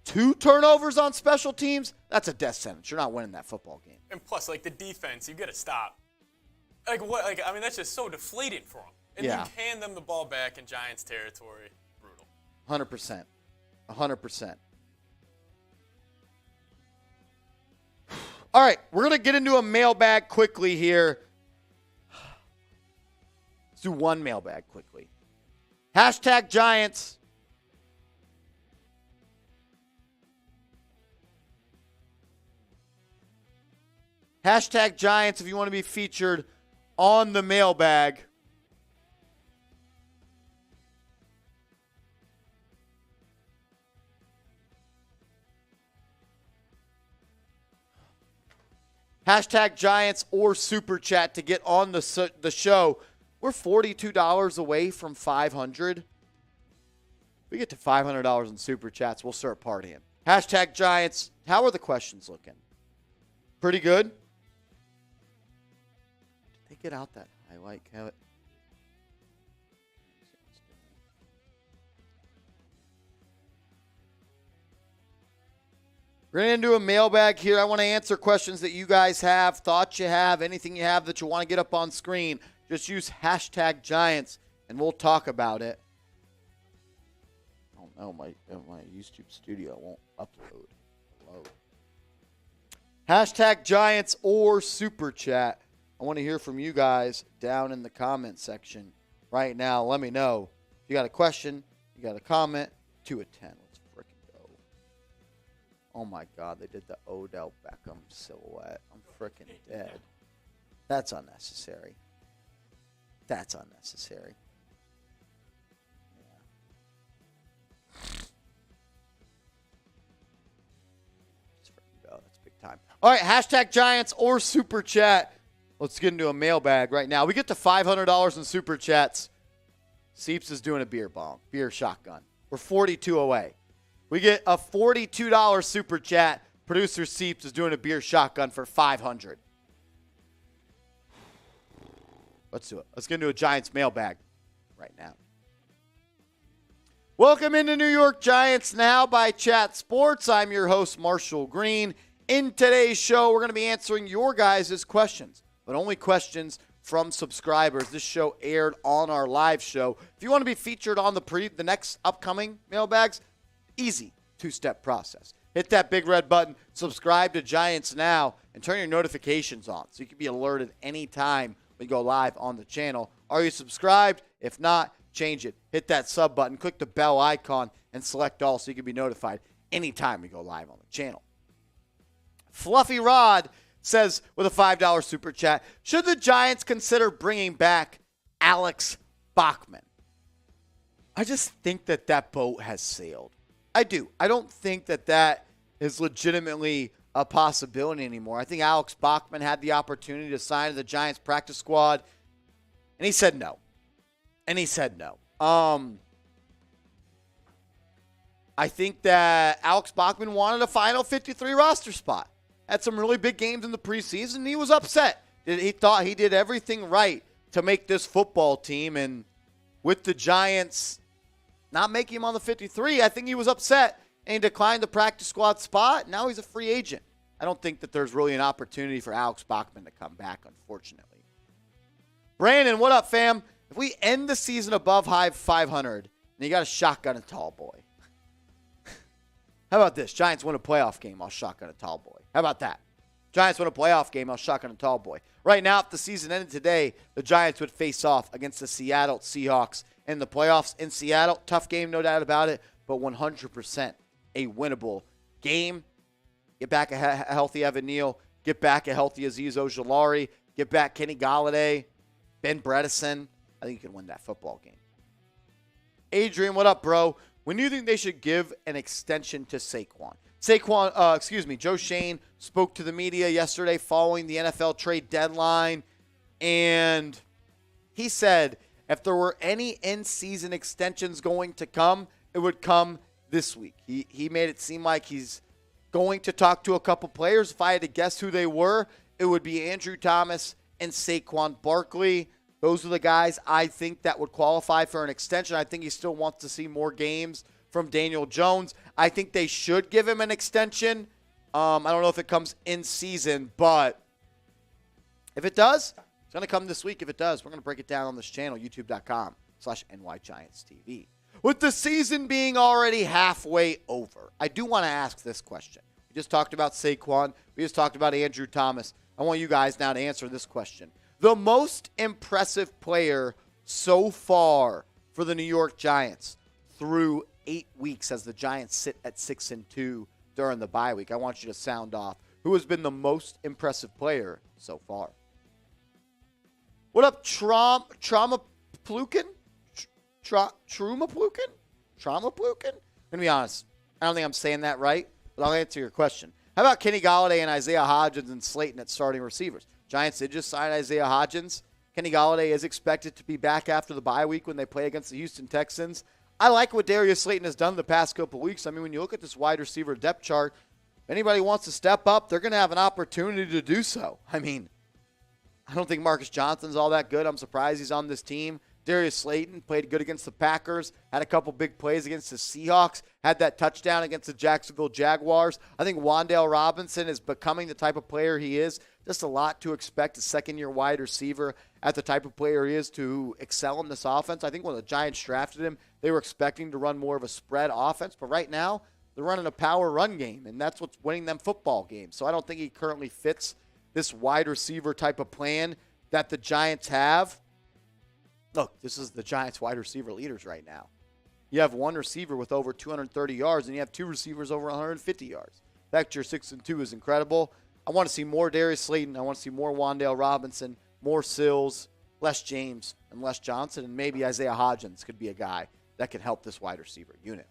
2 turnovers on special teams, that's a death sentence. You're not winning that football game. And plus, like, the defense, you got to stop. Like, what? Like, I mean, that's just so deflating for them. And Yeah. you hand them the ball back in Giants territory. Brutal. 100%. 100%. All right, we're going to get into a mailbag quickly here. Let's do one mailbag quickly. Hashtag Giants. Hashtag Giants if you want to be featured on the mailbag. Hashtag Giants or Super Chat to get on the show. We're $42 away from 500. If we get to $500 in Super Chats, we'll start partying. Hashtag Giants. How are the questions looking? Pretty good? Did they get out that highlight, Kevin? We're going to do a mailbag here. I want to answer questions that you guys have, thoughts you have, anything you have that you want to get up on screen. Just use hashtag Giants, and we'll talk about it. Oh, no, my YouTube studio won't upload. Load. Hashtag Giants or Super Chat. I want to hear from you guys down in the comment section right now. Let me know. If you got a question, you got a comment, 2 at 10. Oh, my God, they did the Odell Beckham silhouette. I'm freaking dead. That's unnecessary. That's unnecessary. Yeah. That's big time. All right, hashtag Giants or Super Chat. Let's get into a mailbag right now. We get to $500 in Super Chats. Seeps is doing a beer shotgun. We're 42 away. We get a $42 Super Chat. Producer Seeps is doing a beer shotgun for $500. Let's do it. Let's get into a Giants mailbag right now. Welcome into New York Giants Now by Chat Sports. I'm your host, Marshall Green. In today's show, we're going to be answering your guys' questions, but only questions from subscribers. This show aired on our live show. If you want to be featured on the next upcoming mailbags, easy 2-step process. Hit that big red button, subscribe to Giants Now, and turn your notifications on so you can be alerted anytime we go live on the channel. Are you subscribed? If not, change it. Hit that sub button, click the bell icon, and select all so you can be notified anytime we go live on the channel. Fluffy Rod says with a $5 Super Chat, should the Giants consider bringing back Alex Bachman? I just think that boat has sailed. I do. I don't think that is legitimately a possibility anymore. I think Alex Bachman had the opportunity to sign to the Giants practice squad, and he said no. I think that Alex Bachman wanted a final 53 roster spot. Had some really big games in the preseason, and he was upset. He thought he did everything right to make this football team, and with the Giants not making him on the 53, I think he was upset, and he declined the practice squad spot. Now he's a free agent. I don't think that there's really an opportunity for Alex Bachman to come back, unfortunately. Brandon, what up, fam? If we end the season above 500, and you got a shotgun a tall boy. How about this? Giants win a playoff game, I'll shotgun a tall boy. How about that? Giants win a playoff game, I'll shotgun a tall boy. Right now, if the season ended today, the Giants would face off against the Seattle Seahawks in the playoffs in Seattle. Tough game, no doubt about it, but 100% a winnable game. Get back a healthy Evan Neal. Get back a healthy Azeez Ojulari. Get back Kenny Golladay, Ben Bredesen. I think you can win that football game. Adrian, what up, bro? When do you think they should give an extension to Saquon? Joe Shane spoke to the media yesterday following the NFL trade deadline, and he said if there were any in-season extensions going to come, it would come this week. He made it seem like he's going to talk to a couple players. If I had to guess who they were, it would be Andrew Thomas and Saquon Barkley. Those are the guys I think that would qualify for an extension. I think he still wants to see more games from Daniel Jones. I think they should give him an extension. I don't know if it comes in season, but if it does, it's going to come this week. If it does, we're going to break it down on this channel, youtube.com/NYGiantsTV. With the season being already halfway over, I do want to ask this question. We just talked about Saquon. We just talked about Andrew Thomas. I want you guys now to answer this question. The most impressive player so far for the New York Giants through 8 weeks as the Giants sit at 6-2 during the bye week. I want you to sound off. Who has been the most impressive player so far? What up, Trauma Plukin? Trauma Plukin? I'm going to be honest. I don't think I'm saying that right, but I'll answer your question. How about Kenny Golladay and Isaiah Hodgins and Slayton at starting receivers? Giants did just sign Isaiah Hodgins. Kenny Golladay is expected to be back after the bye week when they play against the Houston Texans. I like what Darius Slayton has done the past couple weeks. I mean, when you look at this wide receiver depth chart, if anybody wants to step up, they're going to have an opportunity to do so. I mean, I don't think Marcus Johnson's all that good. I'm surprised he's on this team. Darius Slayton played good against the Packers, had a couple big plays against the Seahawks, had that touchdown against the Jacksonville Jaguars. I think Wan'Dale Robinson is becoming the type of player he is. Just a lot to expect a second-year wide receiver at the type of player he is to excel in this offense. I think when the Giants drafted him, they were expecting to run more of a spread offense, but right now they're running a power run game, and that's what's winning them football games. So I don't think he currently fits this wide receiver type of plan that the Giants have. Look, this is the Giants wide receiver leaders right now. You have one receiver with over 230 yards, and you have two receivers over 150 yards. The fact you're 6-2 is incredible. I want to see more Darius Slayton. I want to see more Wan'Dale Robinson, more Sills, less James, and less Johnson, and maybe Isaiah Hodgins could be a guy that can help this wide receiver unit.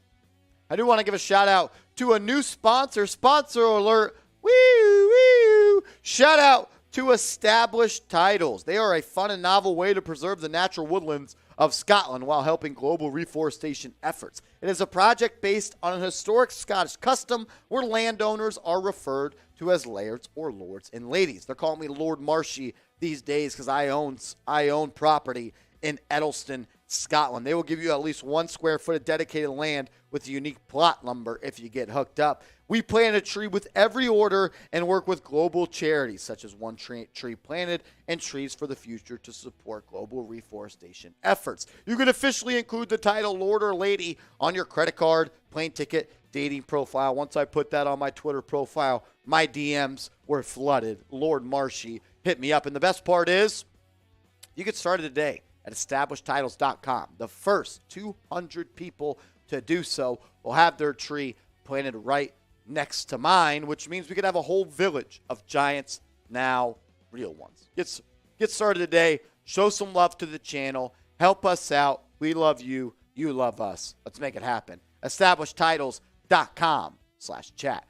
I do want to give a shout-out to a new sponsor. Sponsor alert. Woo! Shout out to Established Titles. They are a fun and novel way to preserve the natural woodlands of Scotland while helping global reforestation efforts. It is a project based on an historic Scottish custom where landowners are referred to as lairds or lords and ladies. They're calling me Lord Marshy these days because I own property in Edelston, Scotland. They will give you at least 1 square foot of dedicated land with unique plot number if you get hooked up. We plant a tree with every order and work with global charities such as One Tree Planted and Trees for the Future to support global reforestation efforts. You can officially include the title Lord or Lady on your credit card, plane ticket, dating profile. Once I put that on my Twitter profile, my DMs were flooded. Lord Marshy hit me up. And the best part is you get started today at establishedtitles.com. The first 200 people to do so will have their tree planted right next to mine, which means we could have a whole village of Giants, now real ones. Get started today. Show some love to the channel. Help us out. We love you. You love us. Let's make it happen. EstablishedTitles.com/chat.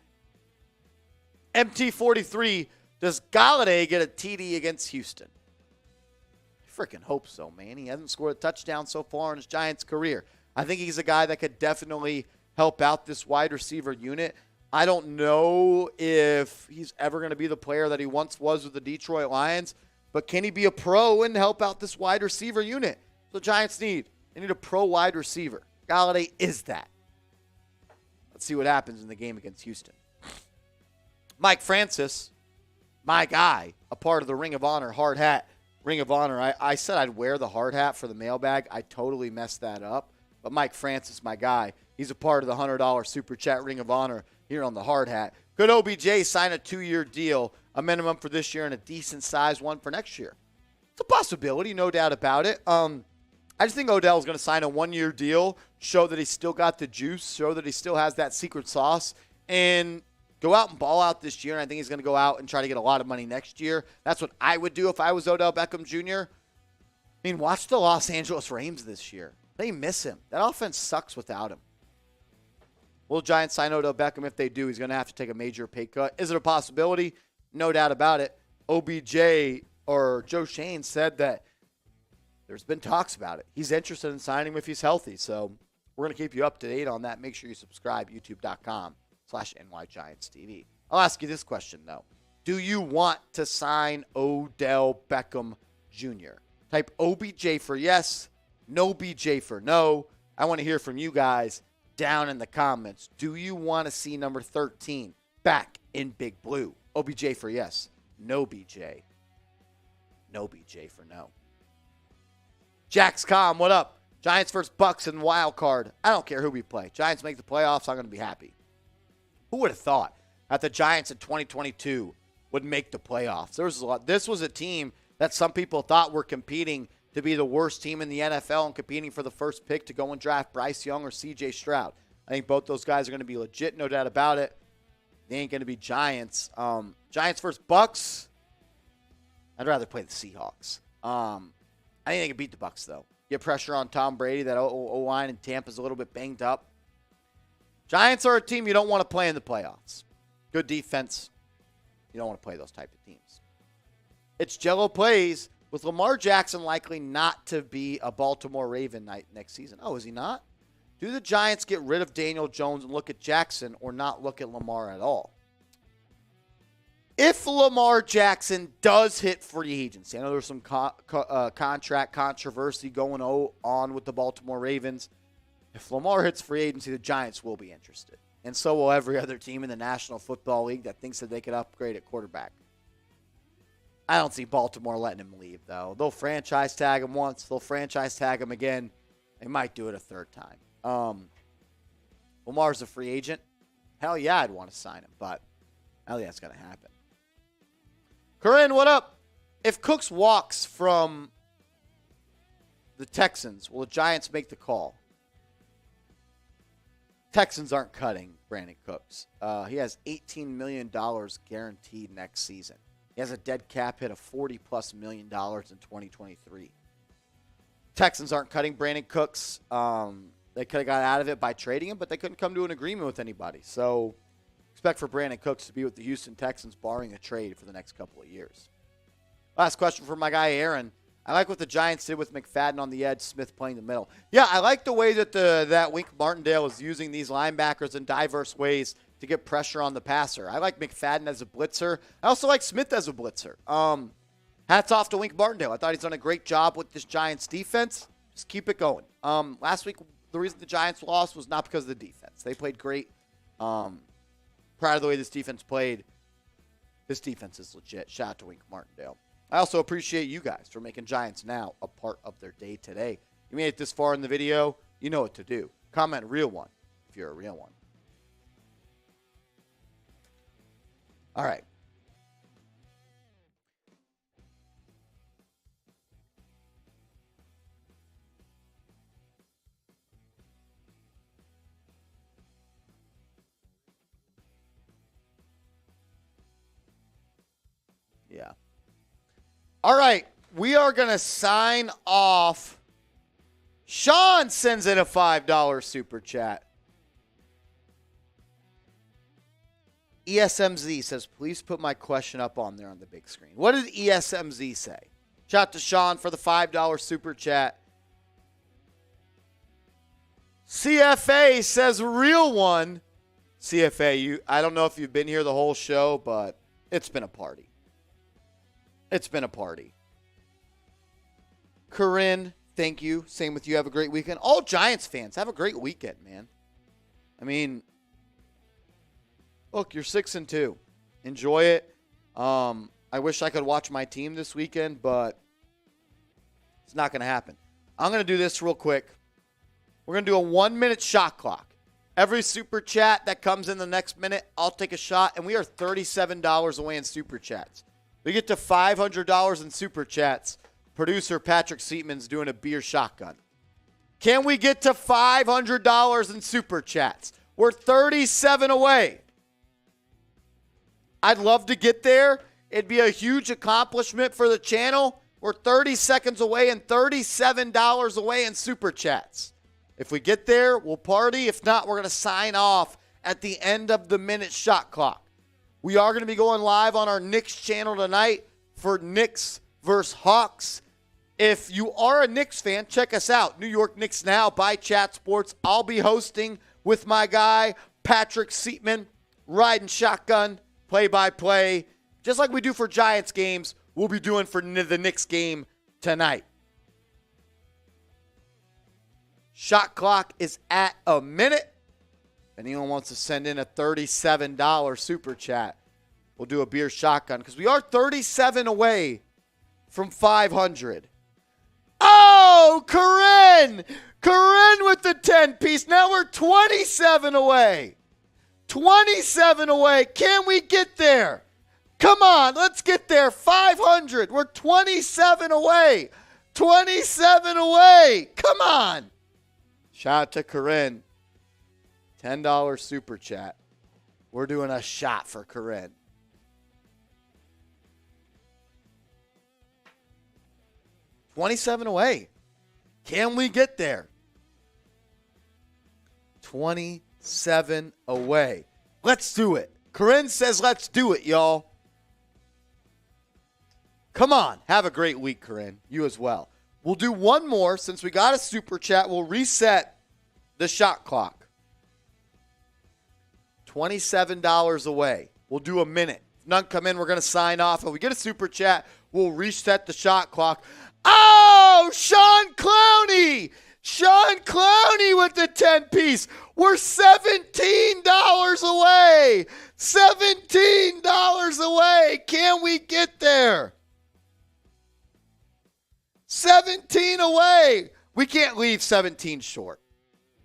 MT43, does Golladay get a TD against Houston? I freaking hope so, man. He hasn't scored a touchdown so far in his Giants career. I think he's a guy that could definitely help out this wide receiver unit. I don't know if he's ever going to be the player that he once was with the Detroit Lions, but can he be a pro and help out this wide receiver unit? So the Giants need a pro wide receiver. Golladay is that. Let's see what happens in the game against Houston. Mike Francis, my guy, a part of the Ring of Honor hard hat. Ring of Honor, I said I'd wear the hard hat for the mailbag. I totally messed that up. But Mike Francis, my guy, he's a part of the $100 Super Chat Ring of Honor here on the hard hat. Could OBJ sign a 2-year deal, a minimum for this year and a decent-sized one for next year? It's a possibility, no doubt about it. I just think Odell's going to sign a 1-year deal, show that he's still got the juice, show that he still has that secret sauce, and go out and ball out this year. And I think he's going to go out and try to get a lot of money next year. That's what I would do if I was Odell Beckham Jr. I mean, watch the Los Angeles Rams this year. They miss him. That offense sucks without him. Will Giants sign Odell Beckham? If they do, he's going to have to take a major pay cut. Is it a possibility? No doubt about it. OBJ or Joe Shane said that there's been talks about it. He's interested in signing him if he's healthy. So we're going to keep you up to date on that. Make sure you subscribe, youtube.com/NYGiantsTV. I'll ask you this question, though. Do you want to sign Odell Beckham Jr.? Type OBJ for yes, no BJ for no. I want to hear from you guys down in the comments. Do you want to see number 13 back in Big Blue? OBJ for yes, no BJ. No BJ for no. Jax Com, what up? Giants versus Bucks in wild card. I don't care who we play. Giants make the playoffs, I'm going to be happy. Who would have thought that the Giants in 2022 would make the playoffs? This was a team that some people thought were competing to be the worst team in the NFL and competing for the first pick to go and draft Bryce Young or C.J. Stroud. I think both those guys are going to be legit, no doubt about it. They ain't going to be Giants. Giants versus Bucks. I'd rather play the Seahawks. I think they can beat the Bucks, though. Get pressure on Tom Brady. That O-line in Tampa's a little bit banged up. Giants are a team you don't want to play in the playoffs. Good defense. You don't want to play those type of teams. It's Jello plays with Lamar Jackson likely not to be a Baltimore Raven night next season. Oh, is he not? Do the Giants get rid of Daniel Jones and look at Jackson or not look at Lamar at all? If Lamar Jackson does hit free agency, I know there's some contract controversy going on with the Baltimore Ravens. If Lamar hits free agency, the Giants will be interested. And so will every other team in the National Football League that thinks that they could upgrade at quarterback. I don't see Baltimore letting him leave, though. They'll franchise tag him once. They'll franchise tag him again. They might do it a third time. Lamar's a free agent. Hell yeah, I'd want to sign him, but hell yeah, it's going to happen. Corinne, what up? If Cooks walks from the Texans, will the Giants make the call? Texans aren't cutting Brandon Cooks. He has $18 million guaranteed next season. He has a dead cap hit of $40+ million in 2023. Texans aren't cutting Brandon Cooks. They could have got out of it by trading him, but they couldn't come to an agreement with anybody. So expect for Brandon Cooks to be with the Houston Texans, barring a trade for the next couple of years. Last question for my guy Aaron. I like what the Giants did with McFadden on the edge, Smith playing the middle. Yeah, I like the way that that Wink Martindale is using these linebackers in diverse ways to get pressure on the passer. I like McFadden as a blitzer. I also like Smith as a blitzer. Hats off to Wink Martindale. I thought he's done a great job with this Giants defense. Just keep it going. Last week, the reason the Giants lost was not because of the defense. They played great. Proud of the way this defense played. This defense is legit. Shout out to Wink Martindale. I also appreciate you guys for making Giants Now a part of their day today. You made it this far in the video, you know what to do. Comment real one if you're a real one. All right. Yeah. All right, we are going to sign off. Sean sends in a $5 super chat. ESMZ says, please put my question up on there on the big screen. What did ESMZ say? Shout out to Sean for the $5 super chat. CFA says, real one. CFA, I don't know if you've been here the whole show, but it's been a party. It's been a party. Corinne, thank you. Same with you. Have a great weekend. All Giants fans, have a great weekend, man. I mean, look, you're 6-2. Enjoy it. I wish I could watch my team this weekend, but it's not going to happen. I'm going to do this real quick. We're going to do a 1-minute shot clock. Every super chat that comes in the next minute, I'll take a shot, and we are $37 away in super chats. We get to $500 in super chats. Producer Patrick Seatman's doing a beer shotgun. Can we get to $500 in super chats? We're 37 away. I'd love to get there. It'd be a huge accomplishment for the channel. We're 30 seconds away and $37 away in super chats. If we get there, we'll party. If not, we're going to sign off at the end of the minute shot clock. We are going to be going live on our Knicks channel tonight for Knicks versus Hawks. If you are a Knicks fan, check us out. New York Knicks Now by Chat Sports. I'll be hosting with my guy, Patrick Seatman, riding shotgun, play-by-play. Just like we do for Giants games, we'll be doing for the Knicks game tonight. Shot clock is at a minute. If anyone wants to send in a $37 super chat, we'll do a beer shotgun because we are 37 away from 500. Oh, Corinne! Corinne with the 10-piece. Now we're 27 away. 27 away. Can we get there? Come on, let's get there. 500. We're 27 away. 27 away. Come on. Shout out to Corinne. $10 super chat. We're doing a shot for Corinne. $27 away. Can we get there? 27 away. Let's do it. Corinne says, let's do it, y'all. Come on. Have a great week, Corinne. You as well. We'll do one more. Since we got a super chat, we'll reset the shot clock. $27 away. We'll do a minute. If none come in, we're going to sign off. If we get a super chat, we'll reset the shot clock. Oh, Sean Clowney. Sean Clowney with the 10-piece. We're $17 away. $17 away. Can we get there? 17 away. We can't leave 17 short.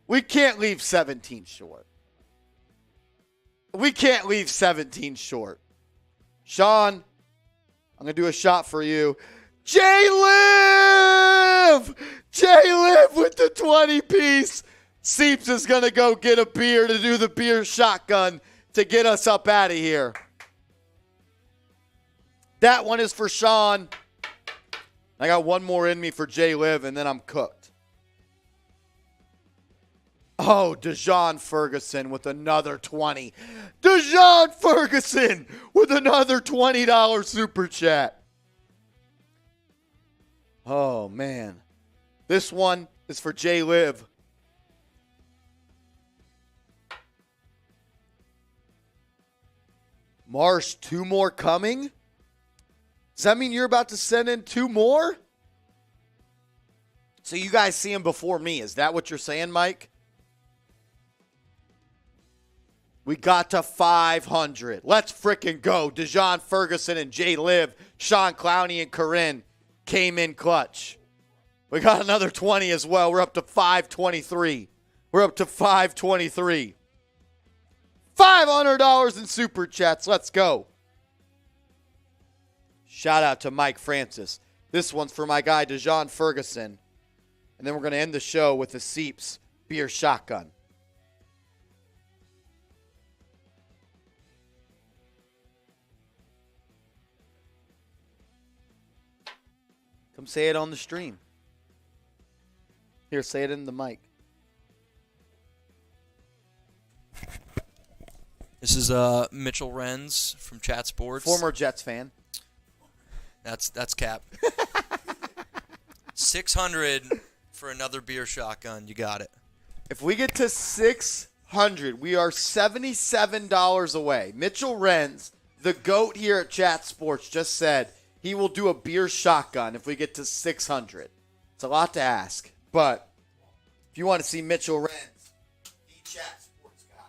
We can't leave 17 short. We can't leave 17 short. Sean, I'm going to do a shot for you. J-Liv! J-Liv with the 20-piece. Seeps is going to go get a beer to do the beer shotgun to get us up out of here. That one is for Sean. I got one more in me for J-Liv, and then I'm cooked. Oh, Dejon Ferguson with another 20. Dejon Ferguson with another $20 super chat. Oh, man. This one is for J-Liv. Marsh, 2 more coming? Does that mean you're about to send in 2 more? So you guys see him before me. Is that what you're saying, Mike? We got to 500. Let's frickin' go. Dejon Ferguson and J-Liv, Sean Clowney and Corinne came in clutch. We got another 20 as well. We're up to 523. We're up to 523. $500 in super chats. Let's go. Shout out to Mike Francis. This one's for my guy, Dejon Ferguson. And then we're going to end the show with the Seeps beer shotgun. Come say it on the stream. Here, say it in the mic. This is Mitchell Renz from Chat Sports. Former Jets fan. That's Cap. 600 for another beer shotgun. You got it. If we get to 600, we are $77 away. Mitchell Renz, the GOAT here at Chat Sports, just said he will do a beer shotgun if we get to 600. It's a lot to ask, but if you want to see Mitchell Renz, the Chat Sports guy.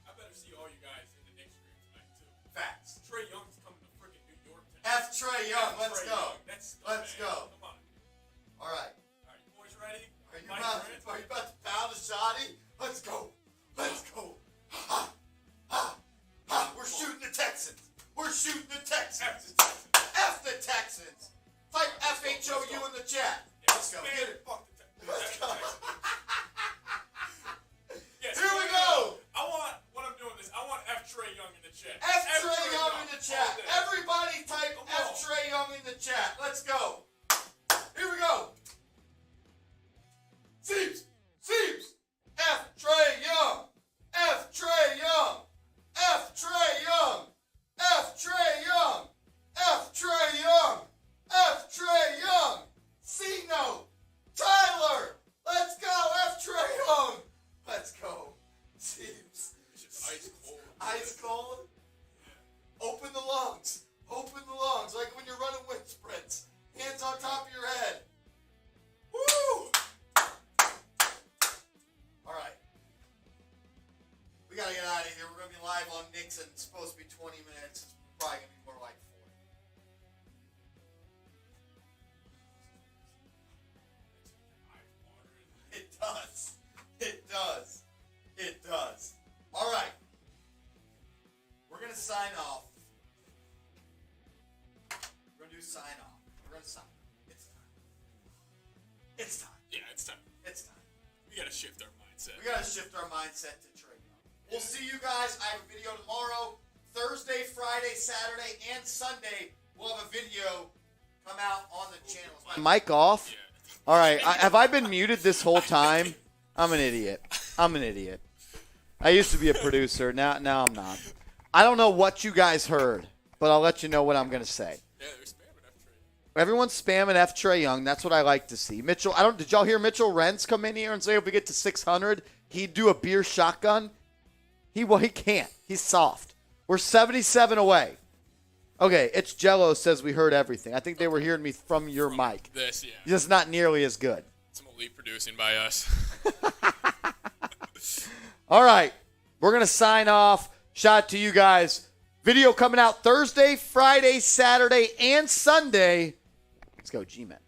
I better see all you guys in the next stream tonight, too. Facts. Trey Young's coming to freaking New York tonight. F. Trey Young, let's Trey go. Young. Let's go. Come on. All right. All right, you boys ready? Are you Mike about to pound a shotty? Let's go. Let's go. Ha, ha, ha. We're shooting the Texans. We're shooting the Texans. F the Texans. Type FHOU in the chat. Let's go. Get it. Let's go. Yes, Here we go. When I'm doing this, I want F. Trey Young in the chat. F Trey Young in the chat. All day. Everybody type F Trey Young in the chat. Let's go. Here we go. Seeps. F Trey Young. F Trey Young. F Trey Young. F Trey Young. F Trey Young. F Trey Young. C-Note. Tyler. Let's go. F Trey Young. Let's go. Seeps. It's just ice cold. Ice cold. Open the lungs. Open the lungs. Like when you're running wind sprints. Hands on top of your head. Woo! All right. We got to get out of here. We're going to be live on Nixon. It's supposed to be 20 minutes. It's probably going to be more like 40. It does. It does. It does. All right. We're going to sign off. We're going to do sign off. We're going to sign off. It's time. It's time. Yeah, it's time. It's time. We gotta shift our mindset. We got to shift our mindset to Trey Young. We'll see you guys. I have a video tomorrow. Thursday, Friday, Saturday, and Sunday, we'll have a video come out on the channel. Is my mic off? Yeah. All right. Have I been muted this whole time? I'm an idiot. I used to be a producer. Now I'm not. I don't know what you guys heard, but I'll let you know what I'm going to say. Yeah, they're spamming F. Trey. Everyone's spamming F. Trey Young. That's what I like to see. Mitchell, did y'all hear Mitchell Renz come in here and say if we get to 600, he'd do a beer shotgun? He can't. He's soft. We're 77 away. Okay, it's Jello says we heard everything. I think they were hearing me from your mic. This, yeah. Just not nearly as good. Some elite producing by us. All right, we're going to sign off. Shout out to you guys. Video coming out Thursday, Friday, Saturday, and Sunday. Let's go, G-Men.